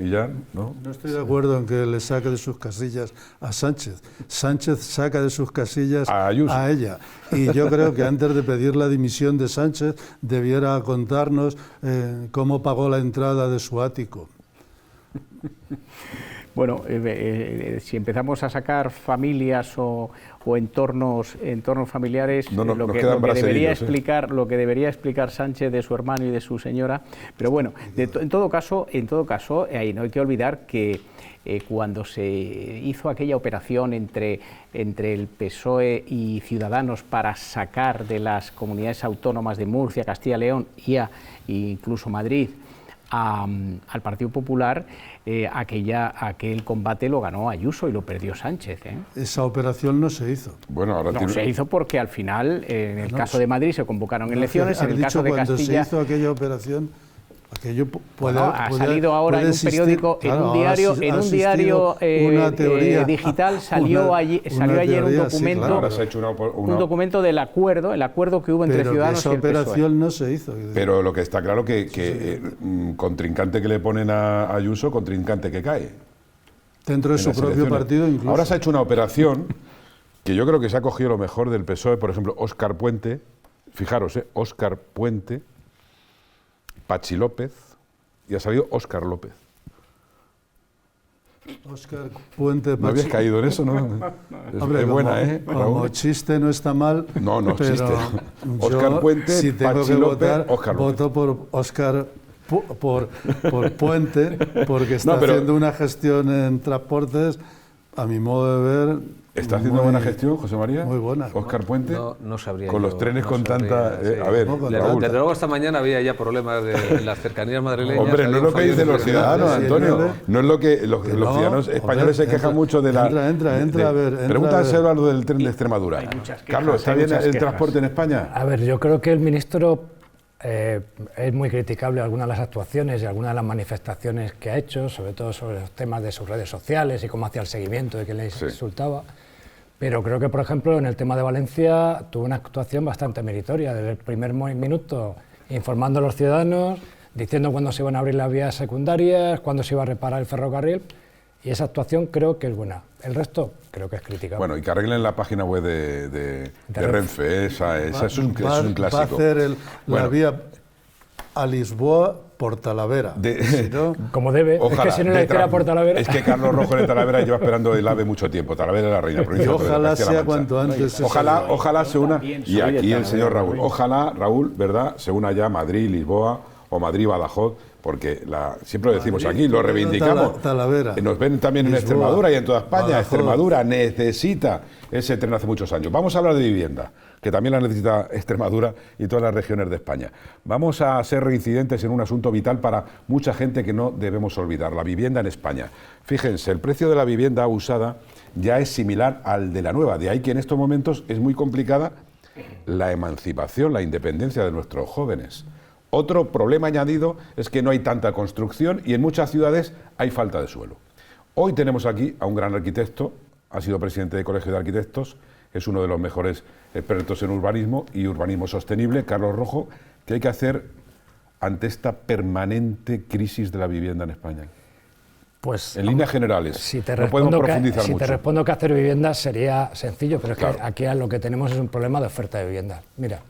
y ya, ¿no? No estoy de acuerdo en que le saque de sus casillas a Sánchez. Sánchez saca de sus casillas a ella. Y yo creo que antes de pedir la dimisión de Sánchez debiera contarnos cómo pagó la entrada de su ático. Bueno, si empezamos a sacar familias o entornos familiares, lo que debería explicar Sánchez de su hermano y de su señora, pero bueno, en todo caso, no hay que olvidar que cuando se hizo aquella operación entre el PSOE y Ciudadanos para sacar de las comunidades autónomas de Murcia, Castilla y León e incluso Madrid al Partido Popular, aquel combate lo ganó Ayuso y lo perdió Sánchez. Esa operación no se hizo. Bueno, ahora se hizo porque al final, en el caso de Madrid se convocaron elecciones, en el caso de Castilla... Cuando se hizo aquella operación... ha salido ahora en un periódico, en un diario digital, salió ayer un documento, sí, claro. un documento del acuerdo, el acuerdo que hubo entre Ciudadanos y el PSOE. Esa operación no se hizo. Pero lo que está claro que contrincante que le ponen a Ayuso, contrincante que cae. Dentro de su propio partido incluso. Ahora se ha hecho una operación que yo creo que se ha cogido lo mejor del PSOE, por ejemplo, Óscar Puente, fijaros, Óscar Puente, Pachi López, y ha salido Óscar López. Óscar Puente, ¿No habías caído en eso? ¿No? Hombre, es buena, como chiste no está mal. No es chiste. Óscar Puente, si tengo Pachi que López, votar, Óscar López. voto por Óscar, por Puente, porque está haciendo una gestión en transportes, a mi modo de ver... ¿Está haciendo buena gestión, José María? Muy buena. Óscar Puente. No sabría. Con los trenes con tanta... Sí. A ver, desde luego esta mañana había ya problemas en las cercanías madrileñas. Hombre, no es lo que dicen los ciudadanos, Antonio. No es lo que los ciudadanos españoles se quejan mucho de la... Entra, a ver. Pregúntaselo a lo del tren de Extremadura. Carlos, ¿está bien el transporte en España? A ver, yo creo que el ministro es muy criticable algunas de las actuaciones y algunas de las manifestaciones que ha hecho, sobre todo sobre los temas de sus redes sociales y cómo hacía el seguimiento de que le insultaba. Pero creo que, por ejemplo, en el tema de Valencia tuvo una actuación bastante meritoria, desde el primer minuto informando a los ciudadanos, diciendo cuándo se iban a abrir las vías secundarias, cuándo se iba a reparar el ferrocarril, y esa actuación creo que es buena. El resto creo que es criticable. Bueno, y que arreglen la página web de Renfe, esa es un clásico. Va a hacer la vía... a Lisboa por Talavera. Como debe. Ojalá, es que si no le queda por Talavera... Es que Carlos Rojo de Talavera lleva esperando el AVE mucho tiempo. Talavera es la reina. Y ojalá sea cuanto antes. Ojalá se una... Y aquí el señor Raúl. Ojalá, Raúl, ¿verdad?, se una ya Madrid, Lisboa o Madrid-Badajoz, porque siempre lo decimos aquí, lo reivindicamos. Talavera. Nos ven también en Lisboa, Extremadura y en toda España. Badajoz. Extremadura necesita ese tren hace muchos años. Vamos a hablar de vivienda, que también la necesita Extremadura y todas las regiones de España. Vamos a ser reincidentes en un asunto vital para mucha gente que no debemos olvidar, la vivienda en España. Fíjense, el precio de la vivienda usada ya es similar al de la nueva, de ahí que en estos momentos es muy complicada la emancipación, la independencia de nuestros jóvenes. Otro problema añadido es que no hay tanta construcción y en muchas ciudades hay falta de suelo. Hoy tenemos aquí a un gran arquitecto, ha sido presidente del Colegio de Arquitectos, es uno de los mejores expertos en urbanismo y urbanismo sostenible, Carlos Rojo. ¿Qué hay que hacer ante esta permanente crisis de la vivienda en España? Pues, en líneas generales, si te no podemos profundizar mucho. Si te respondo que hacer vivienda sería sencillo, pero claro, es que aquí lo que tenemos es un problema de oferta de vivienda. Mira,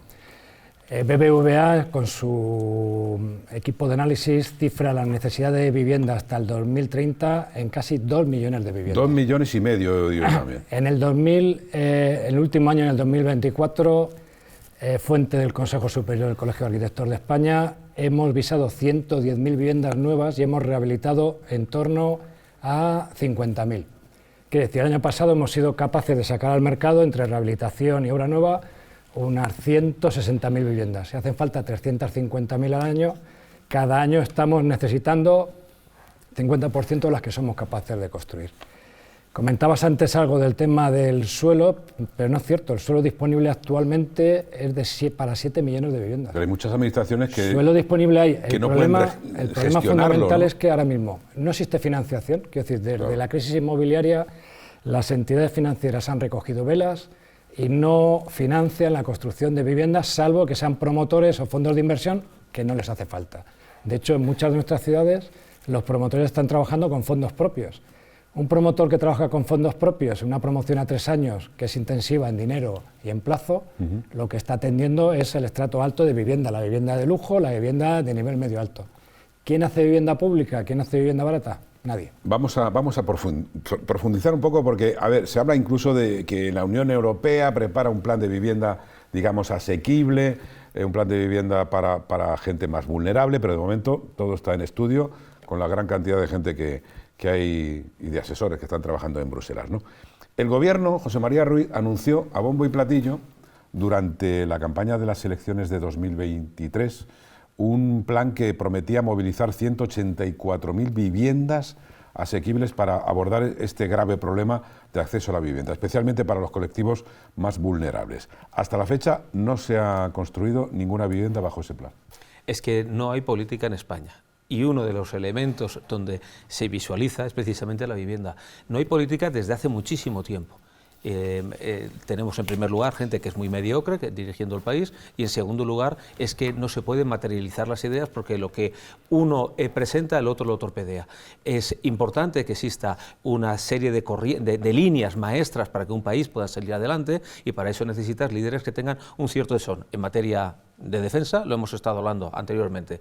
BBVA con su equipo de análisis cifra la necesidad de vivienda hasta el 2030 en casi 2 millones de viviendas. 2,5 millones, digo también. En el último año, en el 2024, fuente del Consejo Superior del Colegio de Arquitectos de España, hemos visado 110.000 viviendas nuevas y hemos rehabilitado en torno a 50.000. Quiere decir, el año pasado hemos sido capaces de sacar al mercado, entre rehabilitación y obra nueva, unas 160.000 viviendas. Si hacen falta 350.000 al año, cada año estamos necesitando 50% de las que somos capaces de construir. Comentabas antes algo del tema del suelo, pero no es cierto, el suelo disponible actualmente es para 7 millones de viviendas. Pero hay muchas administraciones que... Suelo disponible hay. El problema fundamental, ¿no?, es que ahora mismo no existe financiación, quiero decir, desde la crisis inmobiliaria las entidades financieras han recogido velas y no financian la construcción de viviendas, salvo que sean promotores o fondos de inversión, que no les hace falta. De hecho, en muchas de nuestras ciudades los promotores están trabajando con fondos propios. Un promotor que trabaja con fondos propios, una promoción a 3 años, que es intensiva en dinero y en plazo, lo que está atendiendo es el estrato alto de vivienda, la vivienda de lujo, la vivienda de nivel medio alto. ¿Quién hace vivienda pública? ¿Quién hace vivienda barata? Nadie. Vamos a profundizar un poco porque, a ver, se habla incluso de que la Unión Europea prepara un plan de vivienda, digamos, asequible, un plan de vivienda para gente más vulnerable, pero de momento todo está en estudio con la gran cantidad de gente que hay y de asesores que están trabajando en Bruselas, ¿no? El gobierno, José María Ruiz, anunció a bombo y platillo durante la campaña de las elecciones de 2023 un plan que prometía movilizar 184.000 viviendas asequibles para abordar este grave problema de acceso a la vivienda, especialmente para los colectivos más vulnerables. Hasta la fecha no se ha construido ninguna vivienda bajo ese plan. Es que no hay política en España. Y uno de los elementos donde se visualiza es precisamente la vivienda. No hay política desde hace muchísimo tiempo. Tenemos en primer lugar gente que es muy mediocre dirigiendo el país y en segundo lugar es que no se pueden materializar las ideas porque lo que uno presenta el otro lo torpedea. Es importante que exista una serie de líneas maestras para que un país pueda salir adelante y para eso necesitas líderes que tengan un cierto tesón. En materia de defensa, lo hemos estado hablando anteriormente,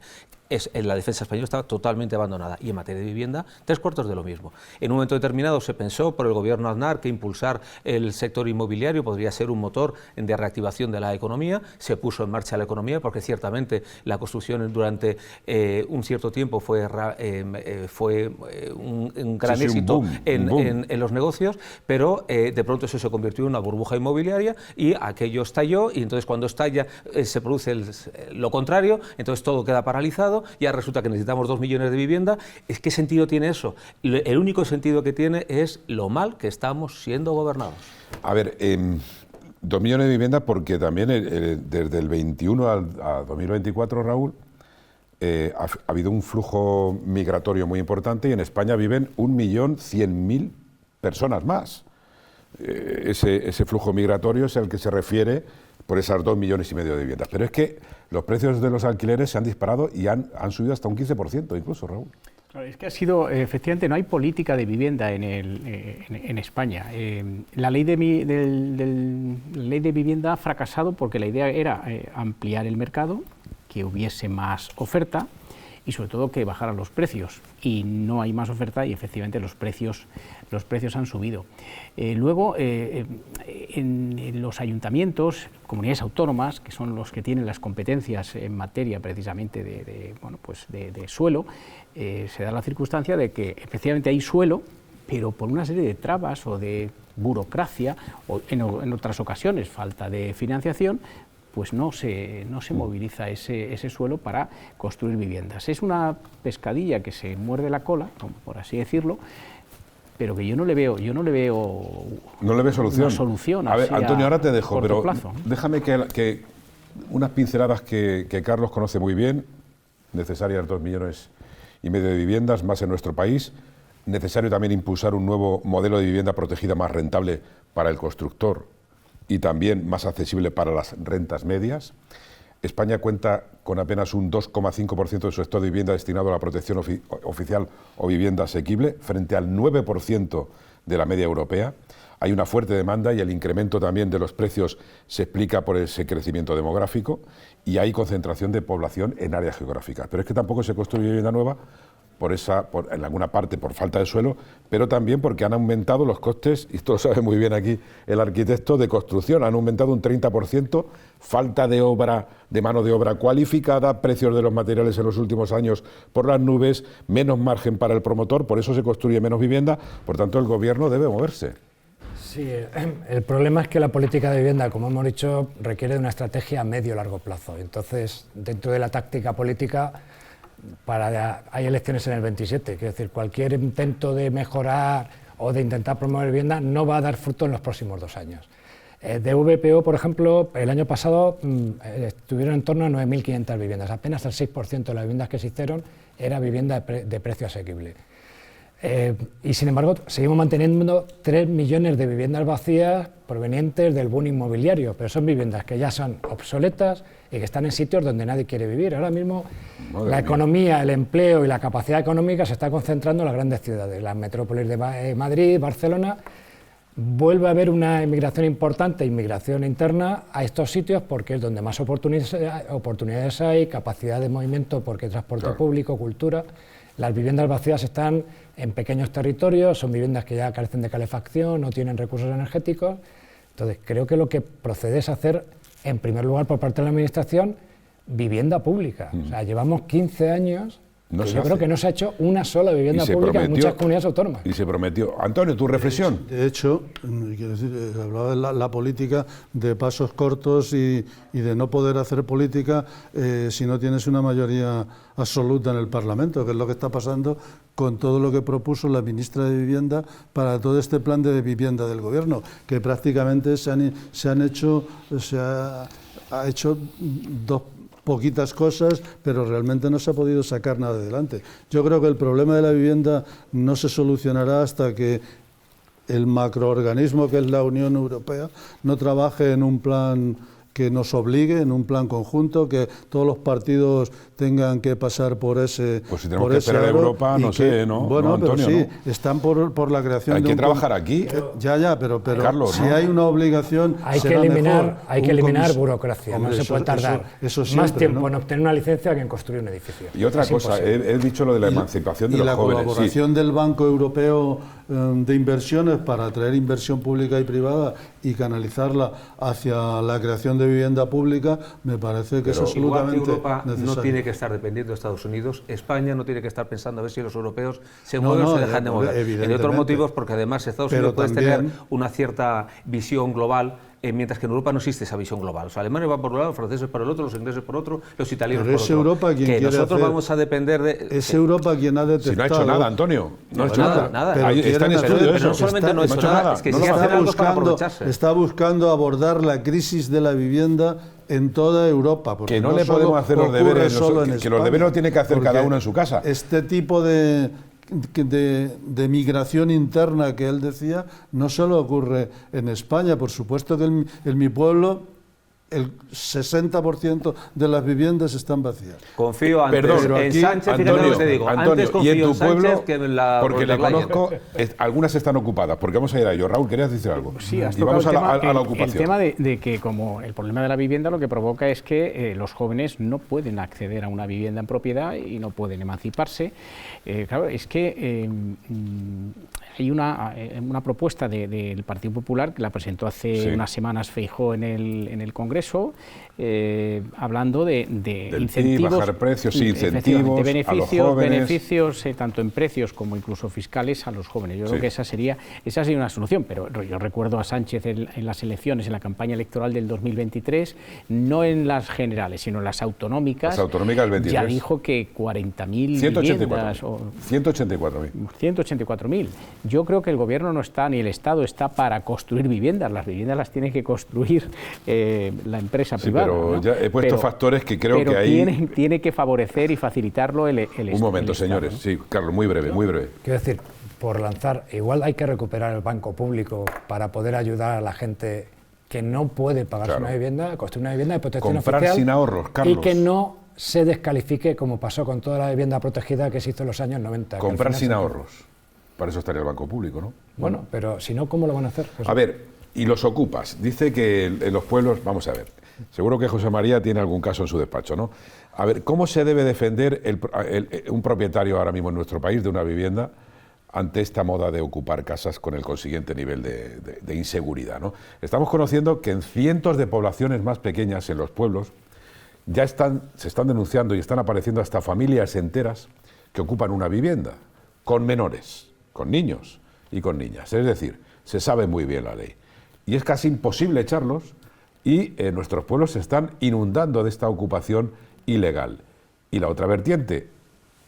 la defensa española está totalmente abandonada y en materia de vivienda, 3/4 de lo mismo. En un momento determinado se pensó por el gobierno Aznar que impulsar el sector inmobiliario podría ser un motor de reactivación de la economía, se puso en marcha la economía porque ciertamente la construcción durante un cierto tiempo fue un gran éxito en los negocios, pero de pronto eso se convirtió en una burbuja inmobiliaria y aquello estalló y entonces cuando estalla se produce lo contrario, entonces todo queda paralizado, ya resulta que necesitamos 2 millones de viviendas. ¿Qué sentido tiene eso? El único sentido que tiene es lo mal que estamos siendo gobernados. A ver, 2 millones de viviendas porque también desde el 21 a 2024, Raúl, ha habido un flujo migratorio muy importante y en España viven 1.100.000 personas más. Ese flujo migratorio es al que se refiere por esas 2,5 millones de viviendas. Pero es que los precios de los alquileres se han disparado y han subido hasta un 15% incluso, Raúl. Claro, es que ha sido, efectivamente, no hay política de vivienda en España. La ley de vivienda ha fracasado porque la idea era ampliar el mercado que hubiese más oferta y sobre todo que bajaran los precios, y no hay más oferta y efectivamente los precios han subido. Luego, en los ayuntamientos, comunidades autónomas, que son los que tienen las competencias en materia precisamente de suelo, se da la circunstancia de que efectivamente hay suelo, pero por una serie de trabas o de burocracia, o en otras ocasiones falta de financiación, pues no se moviliza ese suelo para construir viviendas. Es una pescadilla que se muerde la cola, por así decirlo, pero que yo no le veo solución. Una solución. A ver, Antonio, ahora te dejo, pero plazo, ¿no? Déjame que unas pinceladas que Carlos conoce muy bien, necesarias 2,5 millones de viviendas más en nuestro país, necesario también impulsar un nuevo modelo de vivienda protegida más rentable para el constructor y también más accesible para las rentas medias. España cuenta con apenas un 2,5% de su stock de vivienda destinado a la protección oficial o vivienda asequible, frente al 9% de la media europea. Hay una fuerte demanda y el incremento también de los precios se explica por ese crecimiento demográfico, y hay concentración de población en áreas geográficas. Pero es que tampoco se construye vivienda nueva en alguna parte por falta de suelo, pero también porque han aumentado los costes, y esto lo sabe muy bien aquí el arquitecto, de construcción. Han aumentado un 30%, falta de mano de obra cualificada, precios de los materiales en los últimos años por las nubes, menos margen para el promotor, por eso se construye menos vivienda. Por tanto, el gobierno debe moverse. Sí, el problema es que la política de vivienda, como hemos dicho, requiere de una estrategia a medio y largo plazo. Entonces, dentro de la táctica política, hay elecciones en el 27, quiero decir, cualquier intento de mejorar o de intentar promover vivienda no va a dar fruto en los próximos 2 años. De VPO, por ejemplo, el año pasado estuvieron en torno a 9.500 viviendas, apenas el 6% de las viviendas que se hicieron era vivienda de precio asequible. Y sin embargo, seguimos manteniendo 3 millones de viviendas vacías provenientes del boom inmobiliario, pero son viviendas que ya son obsoletas y que están en sitios donde nadie quiere vivir. Ahora mismo la economía, el empleo y la capacidad económica se está concentrando en las grandes ciudades, las metrópolis de Madrid, Barcelona. Vuelve a haber una inmigración importante, inmigración interna a estos sitios, porque es donde más oportunidades hay, capacidad de movimiento porque hay transporte público, cultura. Las viviendas vacías están en pequeños territorios, son viviendas que ya carecen de calefacción, no tienen recursos energéticos. Entonces, creo que lo que procede es hacer, en primer lugar, por parte de la Administración, vivienda pública. O sea, llevamos 15 años que yo creo que no se ha hecho una sola vivienda pública en muchas comunidades autónomas. Y se prometió. Antonio, ¿tu reflexión? De hecho, quiero decir, hablaba de la política de pasos cortos y de no poder hacer política si no tienes una mayoría absoluta en el Parlamento, que es lo que está pasando con todo lo que propuso la ministra de Vivienda para todo este plan de vivienda del Gobierno, que prácticamente se ha hecho dos poquitas cosas, pero realmente no se ha podido sacar nada adelante. Yo creo que el problema de la vivienda no se solucionará hasta que el macroorganismo que es la Unión Europea no trabaje en un plan que nos obligue, en un plan conjunto, que todos los partidos tengan que pasar por ese. Pues si tenemos que esperar a Europa, no sé, ¿no? Bueno, no, Antonio, pero sí, ¿no? Están por la creación hay de que trabajar aquí. Pero Carlos, si hay una obligación, hay que eliminar burocracia. Hombre, no se puede tardar más tiempo en obtener una licencia que en construir un edificio. Y otra cosa, he dicho lo de la emancipación de los jóvenes. Y la colaboración del Banco Europeo de Inversiones para atraer inversión pública y privada y canalizarla hacia la creación de vivienda pública, me parece que es absolutamente Europa necesario. No tiene que estar dependiendo de Estados Unidos, España no tiene que estar pensando a ver si los europeos se mueven o se dejan de mover. Entre otros motivos, porque además Estados Unidos puede tener una cierta visión global, mientras que en Europa no existe esa visión global. Los alemanes van por un lado, los franceses por el otro, los ingleses por otro, los italianos por otro. Europa quien que nosotros hacer, vamos a depender de... Es Europa quien ha detectado... Si no ha hecho nada, Antonio. No ha hecho nada. Está en estudio pero no solamente no ha hecho nada, es que sigue haciendo algo para aprovecharse. Está buscando abordar la crisis de la vivienda en toda Europa. Que no le podemos hacer los deberes, que los deberes los tiene que hacer cada uno en su casa. Este tipo de migración interna que él decía no solo ocurre en España. Por supuesto que en mi pueblo el 60% de las viviendas están vacías. Confío antes en Sánchez, fíjate lo que te digo. Antes confío y en tu en Sánchez pueblo, que en la porque le Leyen. conozco, algunas están ocupadas, porque vamos a ir a ello. Raúl, ¿querías decir algo? Sí, has y vamos a tocado la ocupación. El tema de que como el problema de la vivienda lo que provoca es que los jóvenes no pueden acceder a una vivienda en propiedad y no pueden emanciparse. Claro, es que hay una propuesta del Partido Popular que la presentó hace unas semanas Feijóo en el Congreso, hablando de incentivos, bajar precios, incentivos, beneficios, a los jóvenes. Beneficios tanto en precios como incluso fiscales a los jóvenes. Yo creo que esa sería una solución, pero yo recuerdo a Sánchez en las elecciones, en la campaña electoral del 2023, no en las generales, sino en las autonómicas. Las autonómicas del 23. Ya dijo que 40.000 viviendas. 184.000. 184.000. Yo creo que el gobierno no está, ni el Estado está para construir viviendas. Las viviendas las tiene que construir la empresa privada. Pero ¿no? ya he puesto factores que creo que ahí... tiene que favorecer y facilitarlo el Estado. Un momento, señores. ¿no? Sí, Carlos, muy breve, muy breve. Quiero decir, por lanzar, igual hay que recuperar el banco público para poder ayudar a la gente que no puede pagarse una vivienda, construir una vivienda de protección oficial. Comprar sin ahorros, Carlos. Y que no se descalifique como pasó con toda la vivienda protegida que se hizo en los años 90. Comprar sin ahorros. Para eso estaría el banco público, ¿no? Bueno, pero si no, ¿cómo lo van a hacer? A ver, y los ocupas. Dice que en los pueblos, vamos a ver, seguro que José María tiene algún caso en su despacho, ¿no? A ver, ¿cómo se debe defender un propietario ahora mismo en nuestro país de una vivienda ante esta moda de ocupar casas con el consiguiente nivel de inseguridad, ¿no? Estamos conociendo que en cientos de poblaciones más pequeñas en los pueblos ya se están denunciando y están apareciendo hasta familias enteras que ocupan una vivienda con menores, con niños y con niñas. Es decir, se sabe muy bien la ley. Y es casi imposible echarlos y nuestros pueblos se están inundando de esta ocupación ilegal. Y la otra vertiente,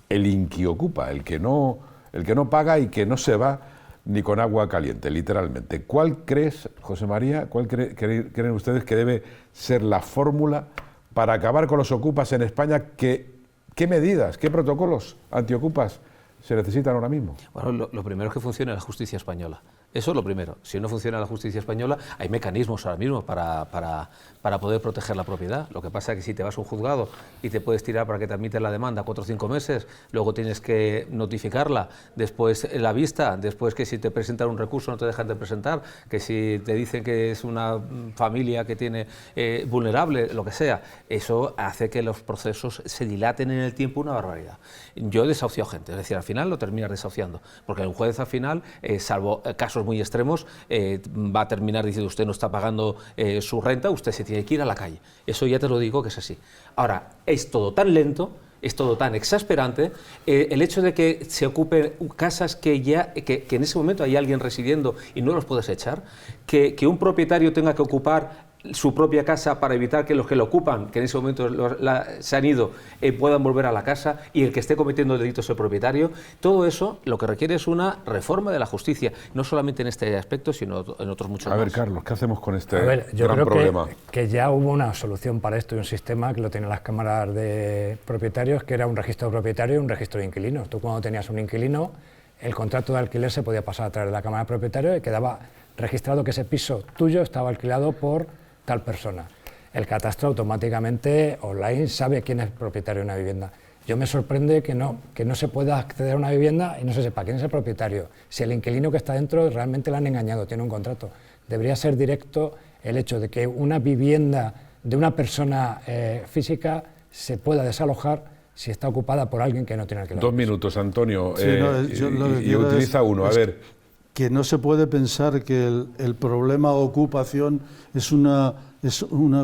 el inquiocupa, el que no paga y que no se va ni con agua caliente, literalmente. ¿Cuál crees, José María, creen ustedes que debe ser la fórmula para acabar con los ocupas en España? ¿Qué medidas, qué protocolos antiocupas se necesitan ahora mismo? Bueno, lo primero es que funcione la justicia española. Eso es lo primero. Si no funciona la justicia española, hay mecanismos ahora mismo para poder proteger la propiedad. Lo que pasa es que si te vas a un juzgado y te puedes tirar para que te admiten la demanda 4 o 5 meses, luego tienes que notificarla, después la vista, después que si te presentan un recurso no te dejan de presentar, que si te dicen que es una familia que tiene vulnerable, lo que sea, eso hace que los procesos se dilaten en el tiempo una barbaridad. Yo he desahuciado gente, es decir, al final lo terminas desahuciando, porque el juez al final, salvo casos muy extremos, va a terminar diciendo usted no está pagando su renta, usted se tiene que ir a la calle. Eso ya te lo digo que es así. Ahora, es todo tan lento, es todo tan exasperante, el hecho de que se ocupen casas que en ese momento hay alguien residiendo y no los puedes echar, que un propietario tenga que ocupar su propia casa para evitar que los que lo ocupan, que en ese momento se han ido, puedan volver a la casa y el que esté cometiendo delitos es el propietario. Todo eso lo que requiere es una reforma de la justicia, no solamente en este aspecto, sino en otros muchos más. A ver, Carlos, ¿qué hacemos con este yo gran creo problema? Que ya hubo una solución para esto y un sistema que lo tienen las cámaras de propietarios, que era un registro de propietario y un registro de inquilinos. Tú cuando tenías un inquilino, el contrato de alquiler se podía pasar a través de la cámara de propietarios y quedaba registrado que ese piso tuyo estaba alquilado por tal persona. El catastro automáticamente online sabe quién es el propietario de una vivienda. Yo me sorprende que no se pueda acceder a una vivienda y no se sepa quién es el propietario. Si el inquilino que está dentro realmente le han engañado, tiene un contrato. Debería ser directo el hecho de que una vivienda de una persona física se pueda desalojar si está ocupada por alguien que no tiene alquiler. 2 minutos, Antonio, sí, y utiliza uno. A ver. Que no se puede pensar que el problema ocupación es una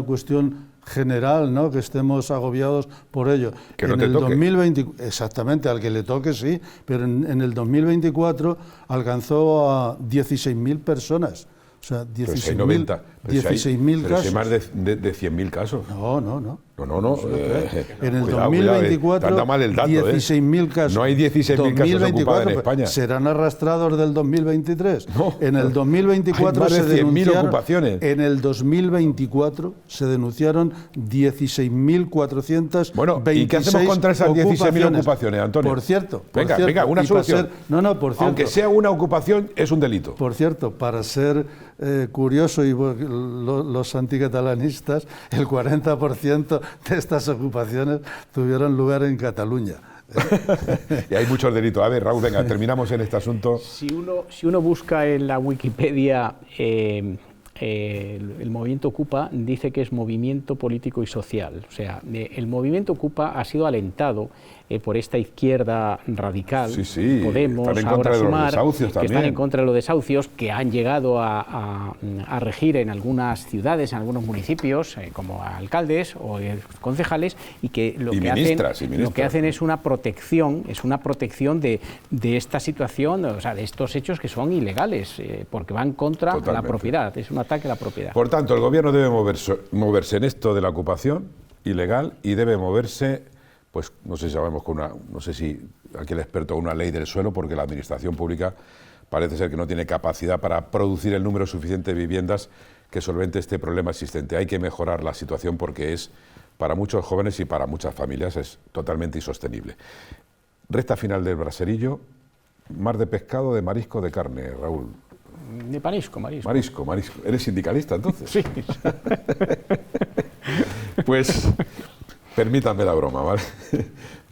cuestión general, ¿no? Que estemos agobiados por ello. Que no en te el toque. 2020, exactamente, al que le toque sí, pero en el 2024 alcanzó a 16.000 personas. O sea, 16.000 casos. Pero si hay más de 100.000 casos. No. No. En el 2024, anda mal el dato, 16.000 casos. No hay 16.000 casos ocupados en España. ¿Serán arrastrados del 2023? No. En el 2024 hay más de 100.000 ocupaciones. En el 2024 se denunciaron 16.426 Bueno, ¿y qué hacemos contra esas 16.000 ocupaciones, Antonio? Por cierto. Venga, una solución. Por cierto. Aunque sea una ocupación, es un delito. Por cierto, para ser curioso, y los anticatalanistas, el 40% de estas ocupaciones tuvieron lugar en Cataluña. Y hay muchos delitos. A ver, Raúl, venga, terminamos en este asunto. Si uno busca en la Wikipedia el movimiento Ocupa, dice que es movimiento político y social. O sea, el movimiento Ocupa ha sido alentado por esta izquierda radical, Podemos, ahora Sumar, que están en contra de los desahucios, que han llegado a regir en algunas ciudades, en algunos municipios, como alcaldes o concejales, y que lo que hacen es una protección de esta situación, o sea, de estos hechos que son ilegales, porque van contra la propiedad, es un ataque a la propiedad. Por tanto, el gobierno debe moverse en esto de la ocupación ilegal y debe moverse, pues no sé si sabemos no sé si aquí el experto con una ley del suelo, porque la administración pública parece ser que no tiene capacidad para producir el número suficiente de viviendas que solvente este problema existente. Hay que mejorar la situación porque es, para muchos jóvenes y para muchas familias, es totalmente insostenible. Recta final del braserillo, mar de pescado, de marisco, de carne, Raúl. De marisco. Marisco. ¿Eres sindicalista entonces? Sí. Pues permítanme la broma, ¿vale?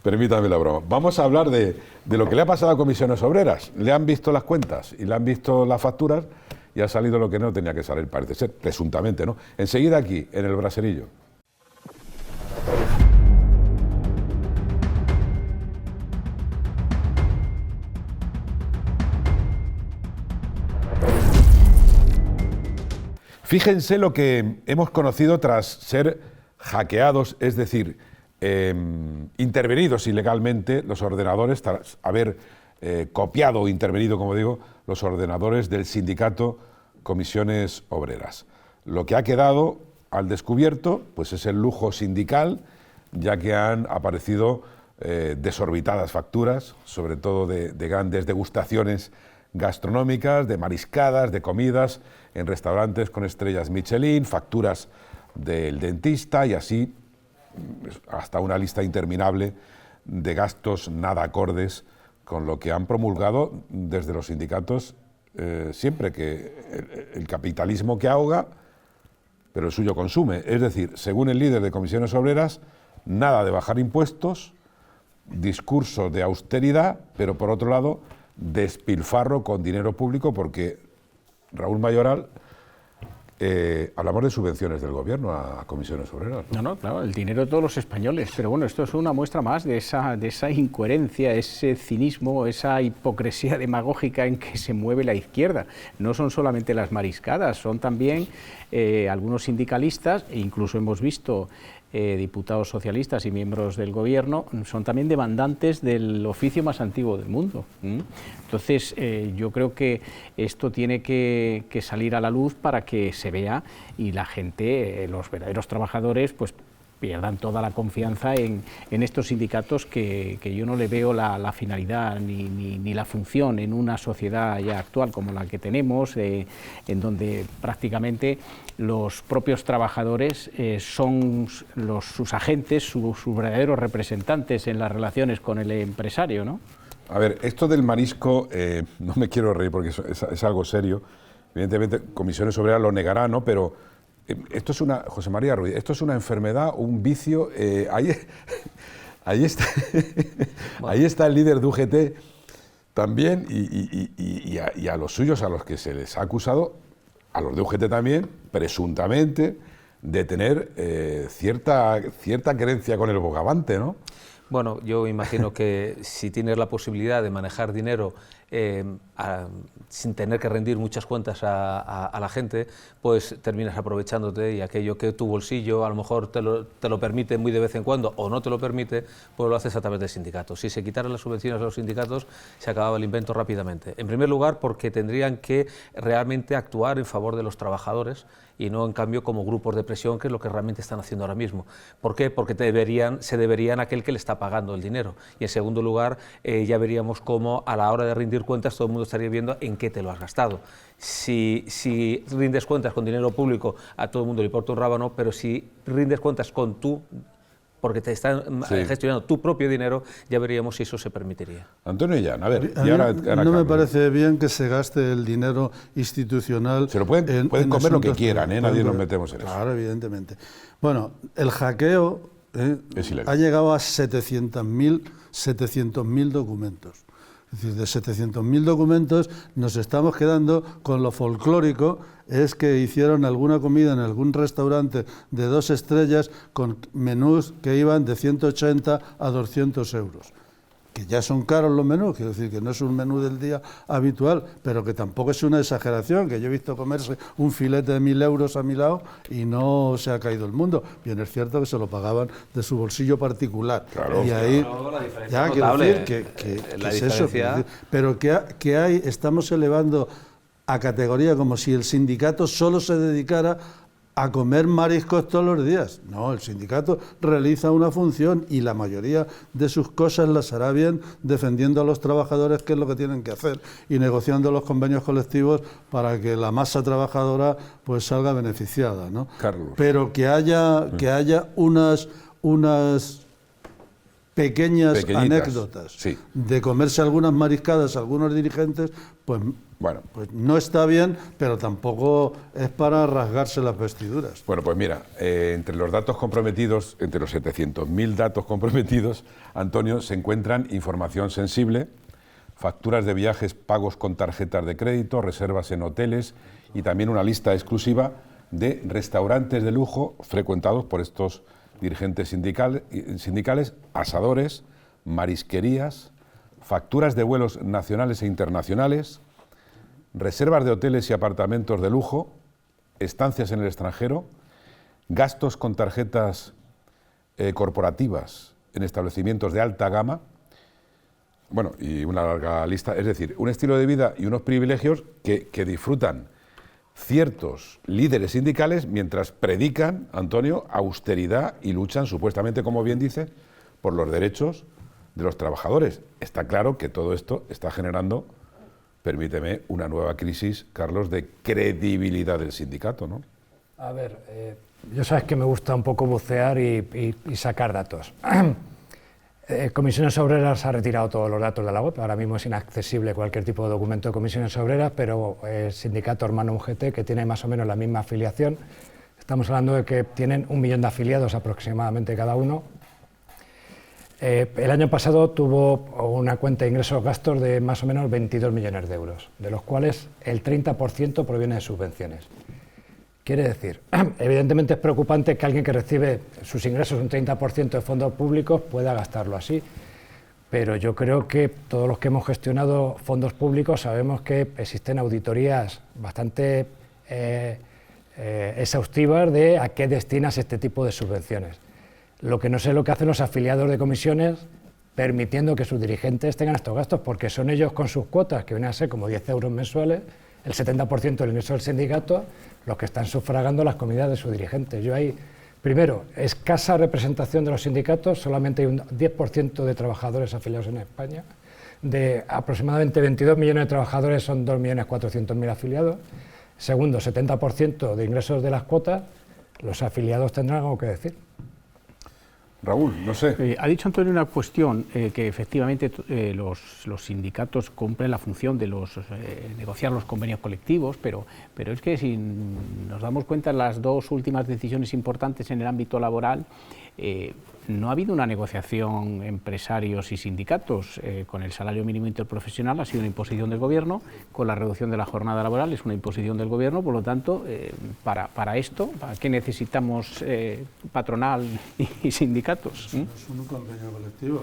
Permítanme la broma. Vamos a hablar de lo que le ha pasado a Comisiones Obreras. Le han visto las cuentas y le han visto las facturas y ha salido lo que no tenía que salir, parece ser, presuntamente, ¿no? Enseguida aquí, en el braserillo. Fíjense lo que hemos conocido tras ser hackeados, es decir, intervenidos ilegalmente los ordenadores, tras haber copiado o intervenido, como digo, los ordenadores del sindicato Comisiones Obreras. Lo que ha quedado al descubierto pues es el lujo sindical, ya que han aparecido desorbitadas facturas, sobre todo de grandes degustaciones gastronómicas, de mariscadas, de comidas en restaurantes con estrellas Michelin, facturas del dentista y así hasta una lista interminable de gastos nada acordes con lo que han promulgado desde los sindicatos siempre, que el capitalismo que ahoga, pero el suyo consume. Es decir, según el líder de Comisiones Obreras, nada de bajar impuestos, discurso de austeridad, pero por otro lado, despilfarro con dinero público, porque Raúl Mayoral, hablamos de subvenciones del gobierno a Comisiones Obreras, ¿no? No, claro, el dinero de todos los españoles, pero bueno, esto es una muestra más de esa incoherencia, ese cinismo, esa hipocresía demagógica en que se mueve la izquierda. No son solamente las mariscadas, son también algunos sindicalistas, e incluso hemos visto diputados socialistas y miembros del gobierno, son también demandantes del oficio más antiguo del mundo. Entonces, yo creo que esto tiene que salir a la luz para que se vea y la gente, los verdaderos trabajadores, pues pierdan toda la confianza en estos sindicatos que yo no le veo la finalidad ni la función en una sociedad ya actual como la que tenemos, en donde prácticamente los propios trabajadores son sus agentes, sus verdaderos representantes en las relaciones con el empresario, ¿no? A ver, esto del marisco, no me quiero reír porque es algo serio. Evidentemente, Comisiones Obreras lo negará, ¿no? Pero esto es una, José María Ruiz, esto es una enfermedad, un vicio. Ahí está el líder de UGT también y a los suyos, a los que se les ha acusado, a los de UGT también, presuntamente, de tener cierta querencia con el bogavante, ¿no? Bueno, yo imagino que si tienes la posibilidad de manejar dinero sin tener que rendir muchas cuentas a la gente, pues terminas aprovechándote, y aquello que tu bolsillo a lo mejor te lo permite muy de vez en cuando o no te lo permite, pues lo haces a través del sindicato. Si se quitaran las subvenciones a los sindicatos, se acababa el invento rápidamente. En primer lugar, porque tendrían que realmente actuar en favor de los trabajadores y no en cambio como grupos de presión, que es lo que realmente están haciendo ahora mismo. ¿Por qué? Porque se deberían a aquel que le está pagando el dinero. Y en segundo lugar, ya veríamos cómo a la hora de rendir cuentas todo el mundo estaría viendo en qué te lo has gastado. Si rindes cuentas con dinero público, a todo el mundo le importa un rábano, pero si rindes cuentas con tú, porque te están gestionando tu propio dinero, ya veríamos si eso se permitiría. Antonio Illán, a ver, no me parece bien que se gaste el dinero institucional. Se lo pueden comer lo que quieran, nadie nos metemos en eso. Claro, evidentemente. Bueno, el hackeo ha llegado a 700.000 documentos. Es decir, de 700.000 documentos nos estamos quedando con lo folclórico, es que hicieron alguna comida en algún restaurante de 2 estrellas con menús que iban de 180 a 200 euros. Que ya son caros los menús, quiero decir que no es un menú del día habitual, pero que tampoco es una exageración, que yo he visto comerse un filete de 1.000 euros a mi lado y no se ha caído el mundo. Bien, es cierto que se lo pagaban de su bolsillo particular. Claro. Y ahí, ya quiero decir que es eso. Pero que hay, estamos elevando a categoría como si el sindicato solo se dedicara a comer mariscos todos los días. No, el sindicato realiza una función y la mayoría de sus cosas las hará bien defendiendo a los trabajadores, que es lo que tienen que hacer, y negociando los convenios colectivos para que la masa trabajadora pues salga beneficiada, ¿no? Carlos. Pero que haya unas pequeñitas anécdotas de comerse algunas mariscadas a algunos dirigentes, pues no está bien, pero tampoco es para rasgarse las vestiduras. Bueno, pues mira, entre los datos comprometidos, entre los 700.000 datos comprometidos, Antonio, se encuentran información sensible, facturas de viajes pagos con tarjetas de crédito, reservas en hoteles y también una lista exclusiva de restaurantes de lujo frecuentados por estos dirigentes sindicales, asadores, marisquerías, facturas de vuelos nacionales e internacionales, reservas de hoteles y apartamentos de lujo, estancias en el extranjero, gastos con tarjetas corporativas en establecimientos de alta gama, bueno, y una larga lista, es decir, un estilo de vida y unos privilegios que disfrutan ciertos líderes sindicales mientras predican, Antonio, austeridad y luchan, supuestamente, como bien dice, por los derechos de los trabajadores. Está claro que todo esto está generando, permíteme, una nueva crisis, Carlos, de credibilidad del sindicato, ¿no? A ver, yo sabes que me gusta un poco bucear y sacar datos. Comisiones Obreras ha retirado todos los datos de la web, ahora mismo es inaccesible cualquier tipo de documento de Comisiones Obreras, pero el sindicato hermano UGT, que tiene más o menos la misma afiliación, estamos hablando de que tienen 1 millón de afiliados aproximadamente cada uno. El año pasado tuvo una cuenta de ingresos-gastos de más o menos 22 millones de euros, de los cuales el 30% proviene de subvenciones. Quiere decir, evidentemente es preocupante que alguien que recibe sus ingresos un 30% de fondos públicos pueda gastarlo así, pero yo creo que todos los que hemos gestionado fondos públicos sabemos que existen auditorías bastante exhaustivas de a qué destinas este tipo de subvenciones. Lo que no sé es lo que hacen los afiliados de comisiones permitiendo que sus dirigentes tengan estos gastos, porque son ellos con sus cuotas, que vienen a ser como 10 euros mensuales, el 70% del ingreso del sindicato, los que están sufragando las comidas de sus dirigentes. Yo hay, primero, escasa representación de los sindicatos, solamente hay un 10% de trabajadores afiliados en España, de aproximadamente 22 millones de trabajadores son 2.400.000 afiliados. Segundo, 70% de ingresos de las cuotas, los afiliados tendrán algo que decir. Raúl, no sé. Ha dicho Antonio una cuestión que efectivamente los sindicatos cumplen la función de negociar los convenios colectivos, pero es que si nos damos cuenta, las dos últimas decisiones importantes en el ámbito laboral, no ha habido una negociación empresarios y sindicatos. Con el salario mínimo interprofesional ha sido una imposición del Gobierno, con la reducción de la jornada laboral es una imposición del Gobierno, por lo tanto, para esto, ¿para qué necesitamos patronal y sindicatos? Eso no es un convenio colectivo,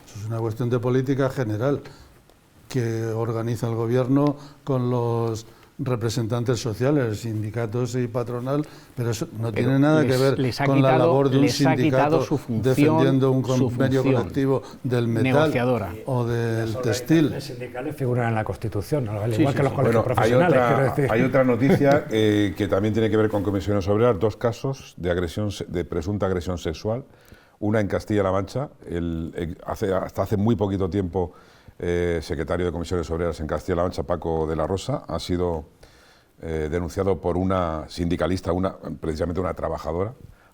eso es una cuestión de política general. que organiza el gobierno con los representantes sociales, sindicatos y patronal, pero eso no tiene nada que ver con la labor de un sindicato defendiendo un convenio colectivo del metal o del textil. Los sindicales figuran en la Constitución, igual que los colegios profesionales. Hay otra noticia que también tiene que ver con comisiones obreras, 2 casos de presunta agresión sexual, una en Castilla-La Mancha, hasta hace muy poquito tiempo secretario de Comisiones Obreras en Castilla-La Mancha, Paco de la Rosa, ha sido denunciado por una sindicalista, precisamente una trabajadora,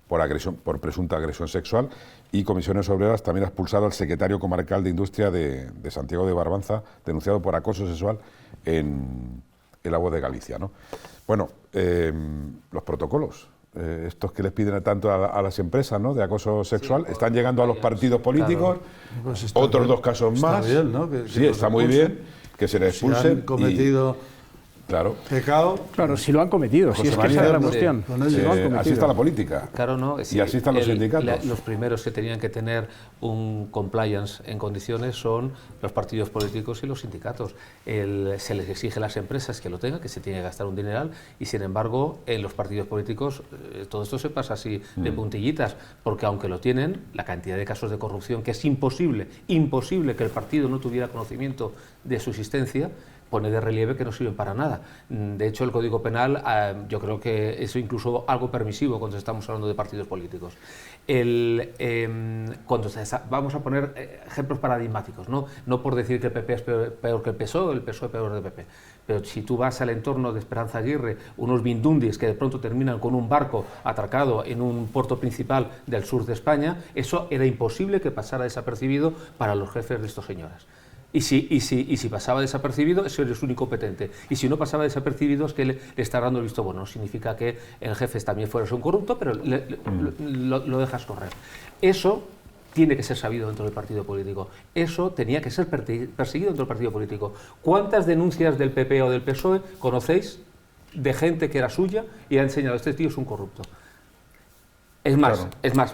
por presunta agresión sexual, y Comisiones Obreras también ha expulsado al secretario comarcal de Industria de Santiago de Barbanza, denunciado por acoso sexual en el agua de Galicia, ¿no? Bueno, los protocolos, estos que les piden tanto a las empresas, ¿no?, de acoso sexual, están llegando a los partidos políticos, pues otros bien, 2 casos más. Está bien, ¿no? Sí, está muy bien que se les expulsen. Si han cometido pecado. Claro, si lo han cometido, si es que esa es la cuestión. Así está la política. Claro, no. Y así están los sindicatos. Los primeros que tenían que tener un compliance en condiciones son los partidos políticos y los sindicatos. Se les exige a las empresas que lo tengan, que se tiene que gastar un dineral, y sin embargo en los partidos políticos todo esto se pasa así de puntillitas, porque aunque lo tienen, la cantidad de casos de corrupción, que es imposible que el partido no tuviera conocimiento de su existencia, pone de relieve que no sirven para nada. De hecho, el Código Penal, yo creo que es incluso algo permisivo cuando estamos hablando de partidos políticos. Vamos a poner ejemplos paradigmáticos, no por decir que el PP es peor que el PSOE peor del PP, pero si tú vas al entorno de Esperanza Aguirre, unos bindundis que de pronto terminan con un barco atracado en un puerto principal del sur de España, eso era imposible que pasara desapercibido para los jefes de estos señores. Y si pasaba desapercibido, eso eres un incompetente. Y si no pasaba desapercibido, es que le está dando el visto bueno. No significa que el jefe también fuera un corrupto, pero lo dejas correr. Eso tiene que ser sabido dentro del partido político. Eso tenía que ser perseguido dentro del partido político. ¿Cuántas denuncias del PP o del PSOE conocéis de gente que era suya y ha enseñado, este tío es un corrupto? Es más,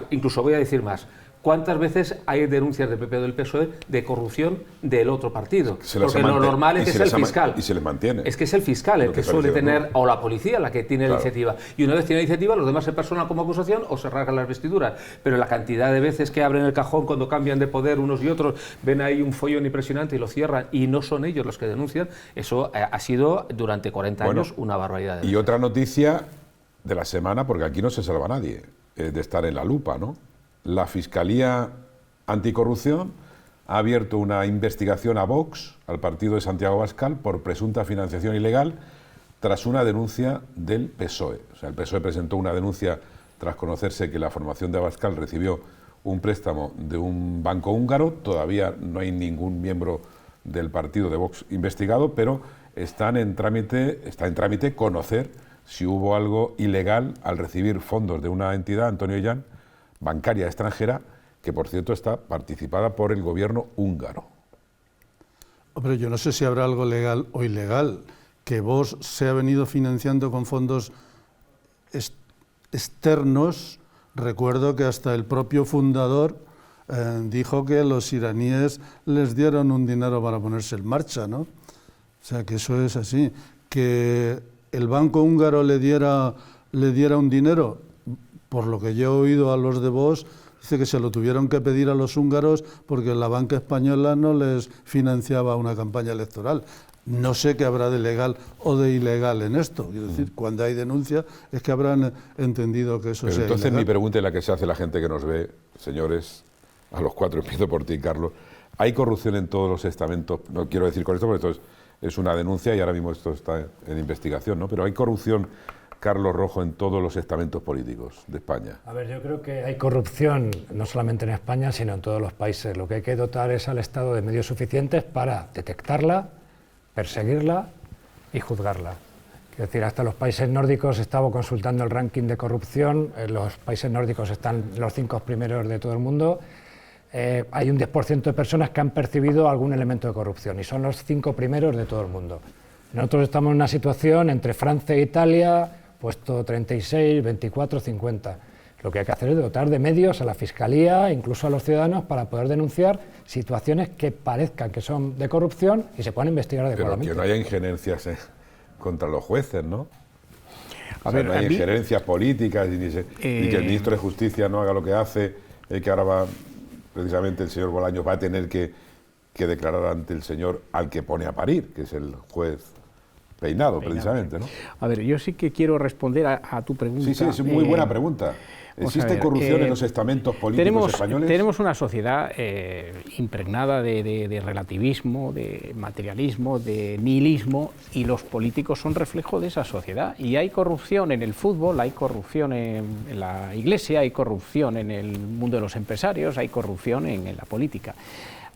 incluso voy a decir más. ¿Cuántas veces hay denuncias del PP o del PSOE de corrupción del otro partido? Porque lo normal es que es el fiscal. Y se les mantiene. Es que es el fiscal el que suele tener, o la policía la que tiene la iniciativa. Y una vez tiene la iniciativa, los demás se personan como acusación o se rasgan las vestiduras. Pero la cantidad de veces que abren el cajón cuando cambian de poder unos y otros, ven ahí un follón impresionante y lo cierran, y no son ellos los que denuncian, eso ha sido durante 40 años una barbaridad. Y otra noticia de la semana, porque aquí no se salva nadie, de estar en la lupa, ¿no? La Fiscalía Anticorrupción ha abierto una investigación a Vox, al partido de Santiago Abascal, por presunta financiación ilegal tras una denuncia del PSOE. O sea, el PSOE presentó una denuncia tras conocerse que la formación de Abascal recibió un préstamo de un banco húngaro. Todavía no hay ningún miembro del partido de Vox investigado, pero está en trámite conocer si hubo algo ilegal al recibir fondos de una entidad, Antonio Ollán, bancaria extranjera, que por cierto está participada por el gobierno húngaro. Pero yo no sé si habrá algo legal o ilegal, que Vox se ha venido financiando con fondos externos. Recuerdo que hasta el propio fundador dijo que los iraníes les dieron un dinero para ponerse en marcha, ¿no? O sea, que eso es así. Que el banco húngaro le diera un dinero, por lo que yo he oído a los de Vox, dice que se lo tuvieron que pedir a los húngaros porque la banca española no les financiaba una campaña electoral. No sé qué habrá de legal o de ilegal en esto. Es decir, cuando hay denuncia es que habrán entendido que eso sea entonces ilegal. Mi pregunta es la que se hace la gente que nos ve, señores, a los 4 empiezo por ti, Carlos. ¿Hay corrupción en todos los estamentos? No quiero decir con esto porque esto es una denuncia y ahora mismo esto está en investigación, ¿no? Pero ¿hay corrupción, Carlos Rojo, en todos los estamentos políticos de España? A ver, yo creo que hay corrupción no solamente en España, sino en todos los países. Lo que hay que dotar es al Estado de medios suficientes para detectarla, perseguirla y juzgarla. Es decir, hasta los países nórdicos, estaba consultando el ranking de corrupción, los países nórdicos están los 5 primeros de todo el mundo. Hay un 10% de personas que han percibido algún elemento de corrupción y son los 5 primeros de todo el mundo. Nosotros estamos en una situación entre Francia e Italia, puesto 36, 24, 50. Lo que hay que hacer es dotar de medios a la Fiscalía, incluso a los ciudadanos, para poder denunciar situaciones que parezcan que son de corrupción y se puedan investigar adecuadamente. Pero que no haya injerencias contra los jueces, ¿no? A ver, no hay injerencias políticas y que el ministro de Justicia no haga lo que hace, que ahora va, precisamente el señor Bolaños va a tener que declarar ante el señor al que pone a parir, que es el juez Peinado, precisamente, ¿no? A ver, yo sí que quiero responder a tu pregunta. Sí, es muy buena pregunta. ¿Existe corrupción en los estamentos políticos españoles? Tenemos una sociedad impregnada de relativismo, de materialismo, de nihilismo, y los políticos son reflejo de esa sociedad. Y hay corrupción en el fútbol, hay corrupción en la iglesia, hay corrupción en el mundo de los empresarios, hay corrupción en la política.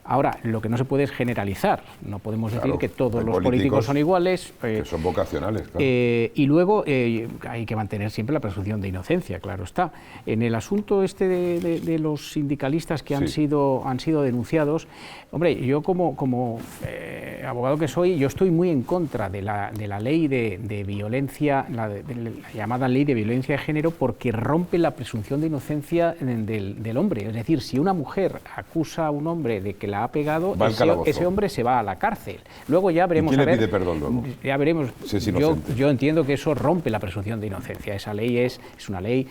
Ahora, lo que no se puede es generalizar. No podemos decir que todos los políticos son iguales. Que son vocacionales, claro. Y luego hay que mantener siempre la presunción de inocencia, claro está. En el asunto este de los sindicalistas que han sido denunciados, hombre, yo como abogado que soy, yo estoy muy en contra de la ley de violencia, la llamada ley de violencia de género, porque rompe la presunción de inocencia del hombre. Es decir, si una mujer acusa a un hombre de que la ha pegado, ese hombre se va a la cárcel. Luego ya veremos. ¿Y quién le pide perdón luego? Ya veremos. Yo entiendo que eso rompe la presunción de inocencia. Esa ley es una ley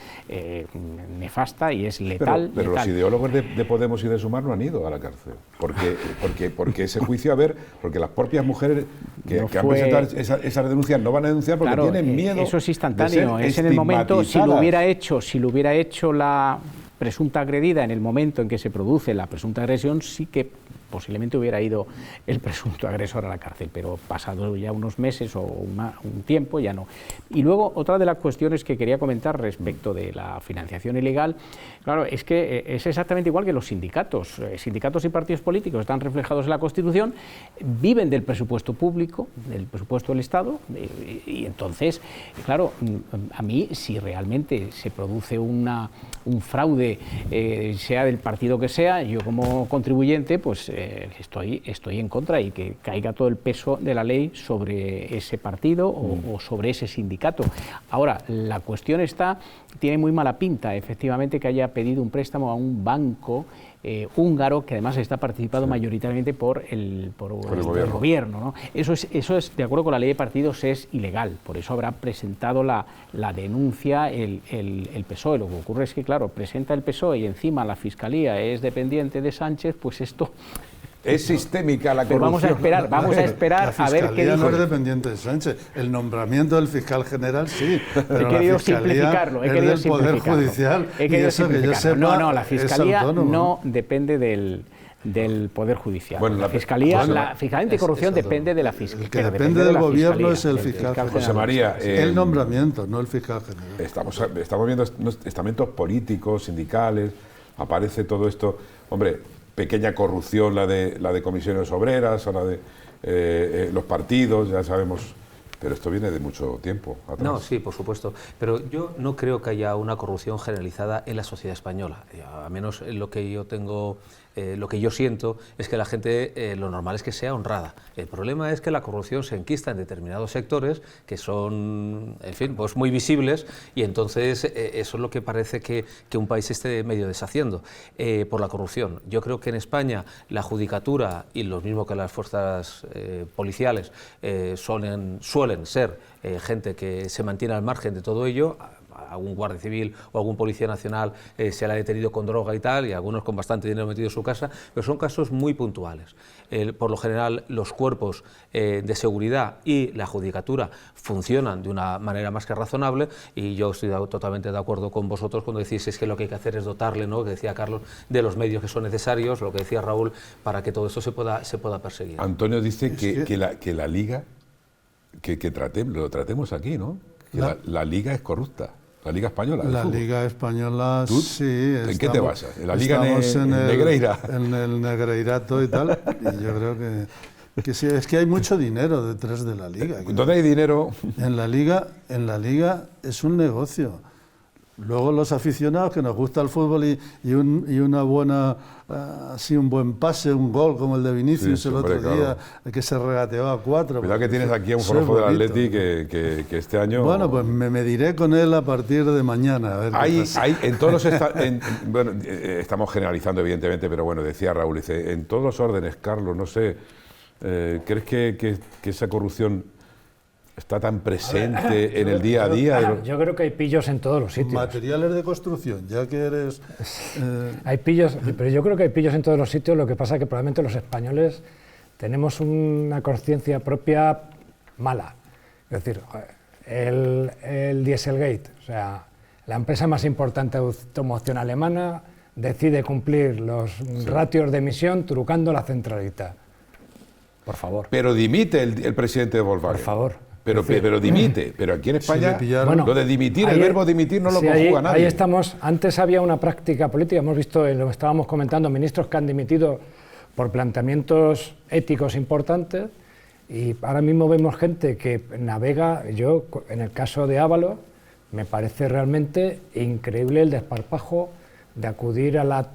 nefasta y es letal. Pero letal. Los ideólogos de Podemos y de Sumar no han ido a la cárcel. Porque ese juicio, porque las propias mujeres que han presentado esas denuncias no van a denunciar porque tienen miedo. Eso es instantáneo. Es en el momento, si lo hubiera hecho la presunta agredida en el momento en que se produce la presunta agresión, sí que posiblemente hubiera ido el presunto agresor a la cárcel, pero pasado ya unos meses o un tiempo ya no. Y luego otra de las cuestiones que quería comentar respecto de la financiación ilegal, claro, es que es exactamente igual que los sindicatos. Sindicatos y partidos políticos están reflejados en la Constitución, viven del presupuesto público, del presupuesto del Estado, y entonces, claro, a mí si realmente se produce un fraude, sea del partido que sea, yo como contribuyente, pues estoy en contra, y que caiga todo el peso de la ley sobre ese partido o sobre ese sindicato. Ahora, la cuestión tiene muy mala pinta, efectivamente, que haya pedido un préstamo a un banco húngaro, que además está participado mayoritariamente por el gobierno, ¿no? Eso es, de acuerdo con la ley de partidos, es ilegal. Por eso habrá presentado la denuncia el PSOE. Lo que ocurre es que, claro, presenta el PSOE y encima la Fiscalía es dependiente de Sánchez, pues esto... Es sistémica la corrupción. Vamos a esperar a ver qué dice. La Fiscalía no es dependiente de Sánchez. El nombramiento del fiscal general sí, pero he querido simplificarlo. Es del Poder Judicial. Y eso que yo sepa, no, la Fiscalía no depende del Poder Judicial. Bueno, la Fiscalía, la Fiscalía Anticorrupción depende de la Fiscalía. El que depende del gobierno es el fiscal general. José María, el nombramiento, no el fiscal general. Estamos viendo estamentos políticos, sindicales, aparece todo esto. Hombre, pequeña corrupción la de comisiones obreras o la de los partidos, ya sabemos, pero esto viene de mucho tiempo atrás. No, sí, por supuesto, pero yo no creo que haya una corrupción generalizada en la sociedad española, a menos lo que yo tengo... lo que yo siento es que la gente, lo normal es que sea honrada. El problema es que la corrupción se enquista en determinados sectores que son, en fin, pues muy visibles, y entonces eso es lo que parece que un país esté medio deshaciendo por la corrupción. Yo creo que en España la judicatura, y lo mismo que las fuerzas policiales, suelen ser gente que se mantiene al margen de todo ello. Algún guardia civil o algún policía nacional se la ha detenido con droga y tal, y algunos con bastante dinero metido en su casa, pero son casos muy puntuales. Por lo general, los cuerpos de seguridad y la judicatura funcionan de una manera más que razonable, y yo estoy totalmente de acuerdo con vosotros cuando decís es que lo que hay que hacer es dotarle, ¿no?, que decía Carlos, de los medios que son necesarios, lo que decía Raúl, para que todo esto se pueda perseguir. Antonio dice que la Liga, lo tratemos aquí, ¿no? Que la Liga es corrupta. La Liga Española. La Liga Española, sí. ¿En qué te basas? ¿En la Liga Negreira? En el Negreirato y tal. Y yo creo que sí, es que hay mucho dinero detrás de la Liga. ¿Dónde hay dinero? En la Liga es un negocio. Luego los aficionados que nos gusta el fútbol y una buena, así un buen pase, un gol como el de Vinicius el otro día, que se regateó a 4. Cuidado que tienes aquí a un forofo del Atleti que este año... Bueno, pues me mediré con él a partir de mañana. A ver en todos los bueno, estamos generalizando evidentemente, pero bueno, decía Raúl, dice, en todos los órdenes, Carlos, no sé, ¿crees que esa corrupción está tan presente en el día a día? Yo creo que hay pillos en todos los sitios. Materiales de construcción, ya que eres... Hay pillos, pero yo creo que hay pillos en todos los sitios, lo que pasa es que probablemente los españoles tenemos una conciencia propia mala. Es decir, el Dieselgate, o sea, la empresa más importante de automoción alemana decide cumplir los ratios de emisión trucando la centralita. Por favor. Pero dimite el presidente de Volkswagen. Por favor. Pero dimite, pero aquí en España lo de dimitir, el verbo dimitir no lo conjuga nadie. Ahí estamos, antes había una práctica política, hemos visto, lo estábamos comentando, ministros que han dimitido por planteamientos éticos importantes, y ahora mismo vemos gente que navega, yo en el caso de Ábalos, me parece realmente increíble el desparpajo de acudir a la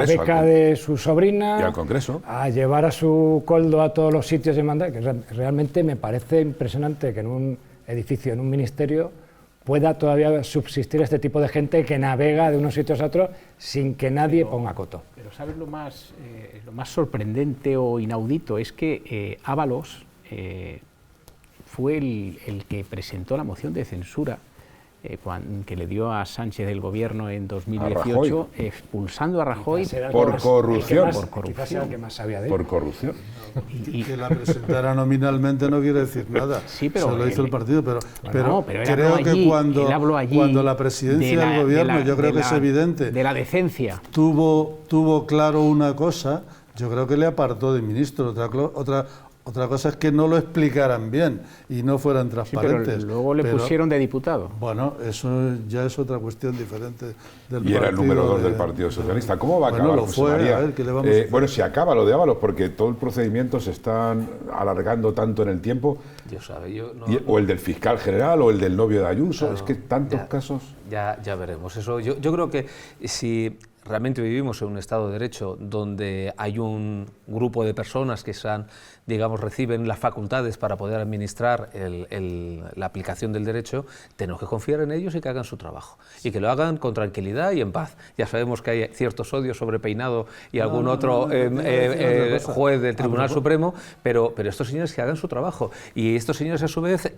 beca de su sobrina, y al Congreso, a llevar a su coldo a todos los sitios de mandar, que realmente me parece impresionante que en un edificio, en un ministerio, pueda todavía subsistir este tipo de gente que navega de unos sitios a otros sin que nadie ponga coto. Pero ¿sabes lo más sorprendente o inaudito? Es que Ábalos fue el que presentó la moción de censura que le dio a Sánchez el gobierno en 2018, expulsando a Rajoy por corrupción. Quizás era el que más sabía de él. Por corrupción. Y que la presentara nominalmente no quiere decir nada. Sí, pero se lo hizo el partido, pero creo que cuando la presidencia del gobierno, yo creo que es evidente, de la decencia, tuvo claro una cosa, yo creo que le apartó de ministro. Otra cosa es que no lo explicaran bien y no fueran transparentes. Pero luego le pusieron de diputado. Bueno, eso ya es otra cuestión diferente del partido. Y era el número 2 del Partido Socialista. ¿Cómo va a acabar, José María? A ver, ¿qué le vamos a hacer? Bueno, si acaba lo de Ábalos, porque todo el procedimiento se están alargando tanto en el tiempo, o el del fiscal general o el del novio de Ayuso, claro, es que tantos casos... Ya veremos. Eso, yo creo que si realmente vivimos en un Estado de Derecho donde hay un grupo de personas que reciben las facultades para poder administrar la aplicación del derecho, tenemos que confiar en ellos y que hagan su trabajo. Y que lo hagan con tranquilidad y en paz. Ya sabemos que hay ciertos odios sobre Peinado y algún otro juez del Tribunal Supremo, pero estos señores que hagan su trabajo. Y estos señores, a su vez,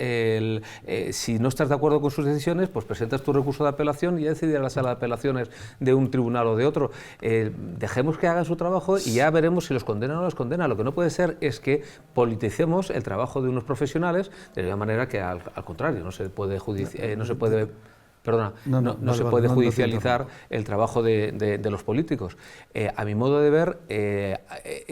si no estás de acuerdo con sus decisiones, pues presentas tu recurso de apelación y ya decidirá la sala de apelaciones de un tribunal o de otro. Dejemos que hagan su trabajo y ya veremos si los condenan o no los condenan. Lo que no puede ser es que politicemos el trabajo de unos profesionales de una manera que al contrario no se puede judicializar el trabajo de los políticos. A mi modo de ver,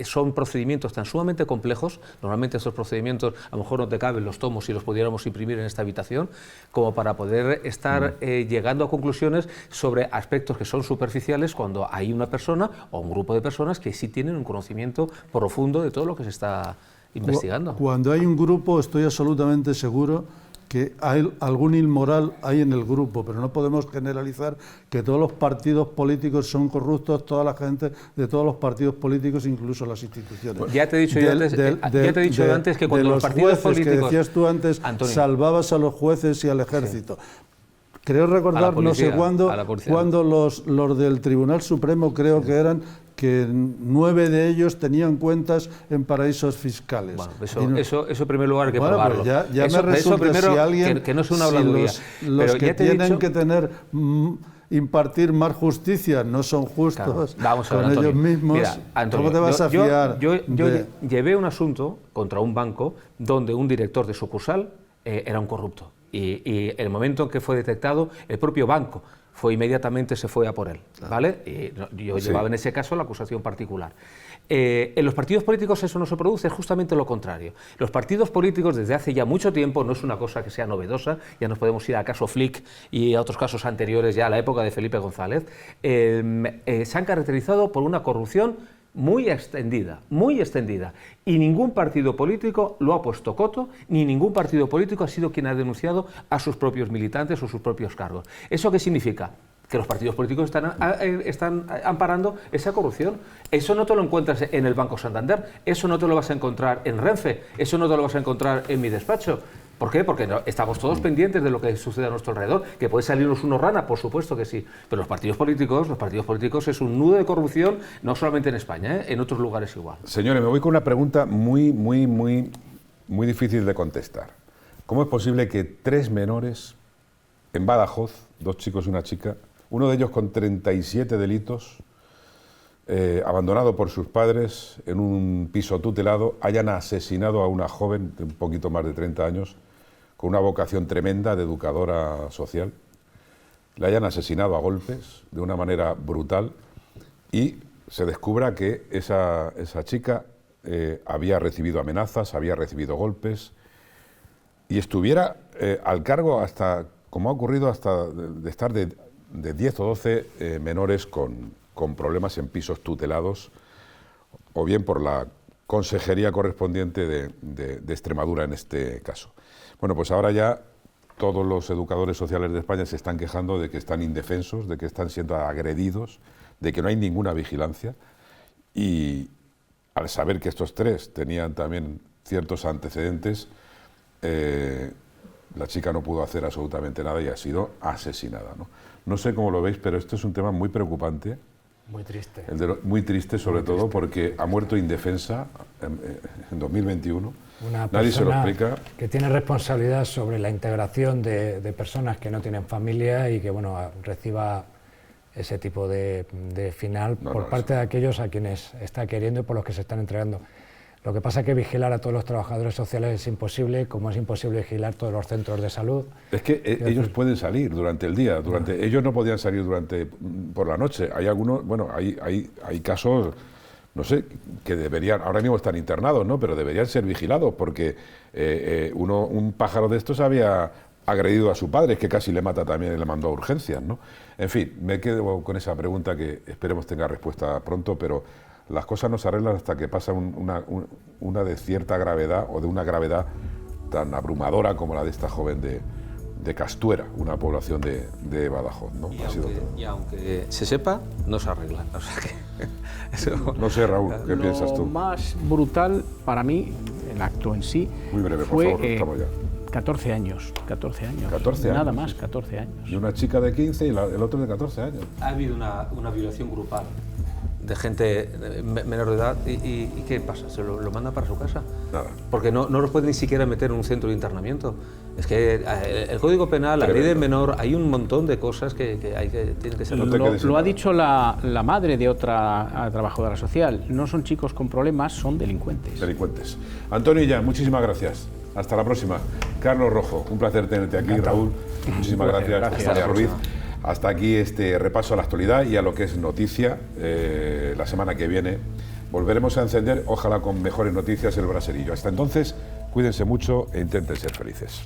son procedimientos tan sumamente complejos. Normalmente estos procedimientos a lo mejor no te caben los tomos si los pudiéramos imprimir en esta habitación, como para poder estar llegando a conclusiones sobre aspectos que son superficiales cuando hay una persona o un grupo de personas que sí tienen un conocimiento profundo de todo lo que se está investigando. Cuando hay un grupo, estoy absolutamente seguro que hay algún inmoral hay en el grupo, pero no podemos generalizar que todos los partidos políticos son corruptos, toda la gente de todos los partidos políticos, incluso las instituciones. Ya te he dicho yo antes que cuando los partidos políticos... que decías tú antes, Antonio, salvabas a los jueces y al ejército. Sí. Creo recordar, policía, no sé cuándo los del Tribunal Supremo, creo que eran, que 9 de ellos tenían cuentas en paraísos fiscales. Bueno, eso en primer lugar hay que probarlo. Ya me resulta primero, si alguien, que no es una habladuría. Los que tienen que impartir más justicia no son justos, claro, con Antonio, ellos mismos. Mira, Antonio, ¿cómo te vas a fiar? Yo llevé un asunto contra un banco donde un director de sucursal era un corrupto. Y el momento en que fue detectado, el propio banco inmediatamente se fue a por él, ¿vale? Y yo llevaba en ese caso la acusación particular. En los partidos políticos eso no se produce, es justamente lo contrario. Los partidos políticos desde hace ya mucho tiempo, no es una cosa que sea novedosa, ya nos podemos ir al caso Flick y a otros casos anteriores, ya a la época de Felipe González, se han caracterizado por una corrupción muy extendida, y ningún partido político lo ha puesto coto, ni ningún partido político ha sido quien ha denunciado a sus propios militantes o sus propios cargos. ¿Eso qué significa? Que los partidos políticos están amparando esa corrupción. Eso no te lo encuentras en el Banco Santander, eso no te lo vas a encontrar en Renfe, eso no te lo vas a encontrar en mi despacho. ¿Por qué? Porque estamos todos pendientes de lo que sucede a nuestro alrededor. ¿Que puede salirnos uno rana? Por supuesto que sí. Pero los partidos políticos es un nudo de corrupción, no solamente en España, en otros lugares igual. Señores, me voy con una pregunta muy difícil de contestar. ¿Cómo es posible que 3 menores en Badajoz, 2 chicos y una chica, uno de ellos con 37 delitos, abandonado por sus padres en un piso tutelado, hayan asesinado a una joven de un poquito más de 30 años, con una vocación tremenda de educadora social, le hayan asesinado a golpes de una manera brutal y se descubra que esa chica había recibido amenazas, había recibido golpes y estuviera al cargo hasta, como ha ocurrido, hasta de estar de 10 o 12 menores con problemas en pisos tutelados, o bien por la consejería correspondiente de Extremadura en este caso. Bueno, pues ahora ya todos los educadores sociales de España se están quejando de que están indefensos, de que están siendo agredidos, de que no hay ninguna vigilancia, y al saber que estos 3 tenían también ciertos antecedentes, la chica no pudo hacer absolutamente nada y ha sido asesinada, ¿no? No sé cómo lo veis, pero esto es un tema muy preocupante. Muy triste. Muy triste, sobre todo porque ha muerto indefensa en 2021. Una Nadie se lo persona explica. que tiene responsabilidad sobre la integración de personas que no tienen familia y que reciba ese tipo de final por parte de aquellos a quienes está queriendo y por los que se están entregando. Lo que pasa es que vigilar a todos los trabajadores sociales es imposible, como es imposible vigilar todos los centros de salud. Es que ellos pueden salir durante el día, ellos no podían salir por la noche. Hay algunos, hay casos, no sé, que deberían, ahora mismo están internados, ¿no? Pero deberían ser vigilados porque un pájaro de estos había agredido a su padre, que casi le mata también y le mandó a urgencias, ¿no? En fin, me quedo con esa pregunta que esperemos tenga respuesta pronto, pero las cosas no se arreglan hasta que pasa una de cierta gravedad o de una gravedad tan abrumadora como la de esta joven de Castuera, una población de Badajoz, ¿no? Y aunque se sepa, no se arregla. O sea que no sé, Raúl, ¿qué piensas tú? Lo más brutal para mí, el acto en sí, muy breve, fue, por favor, estamos ya. 14 años. 14 años. Nada más, 14 años. Y una chica de 15 y el otro de 14 años. Ha habido una violación grupal de gente menor de edad y ¿qué pasa? ¿Se lo manda para su casa? Nada. Porque no los puede ni siquiera meter en un centro de internamiento. Es que el Código Penal, la ley del menor, hay un montón de cosas que tienen que ser... Lo ha dicho la madre de otra trabajadora social. No son chicos con problemas, son delincuentes. Delincuentes. Antonio Illán, muchísimas gracias. Hasta la próxima. Carlos Rojo, un placer tenerte aquí. Raúl, muchísimas gracias. María Ruiz. Hasta aquí este repaso a la actualidad y a lo que es noticia. La semana que viene volveremos a encender, ojalá con mejores noticias, el braserillo. Hasta entonces, cuídense mucho e intenten ser felices.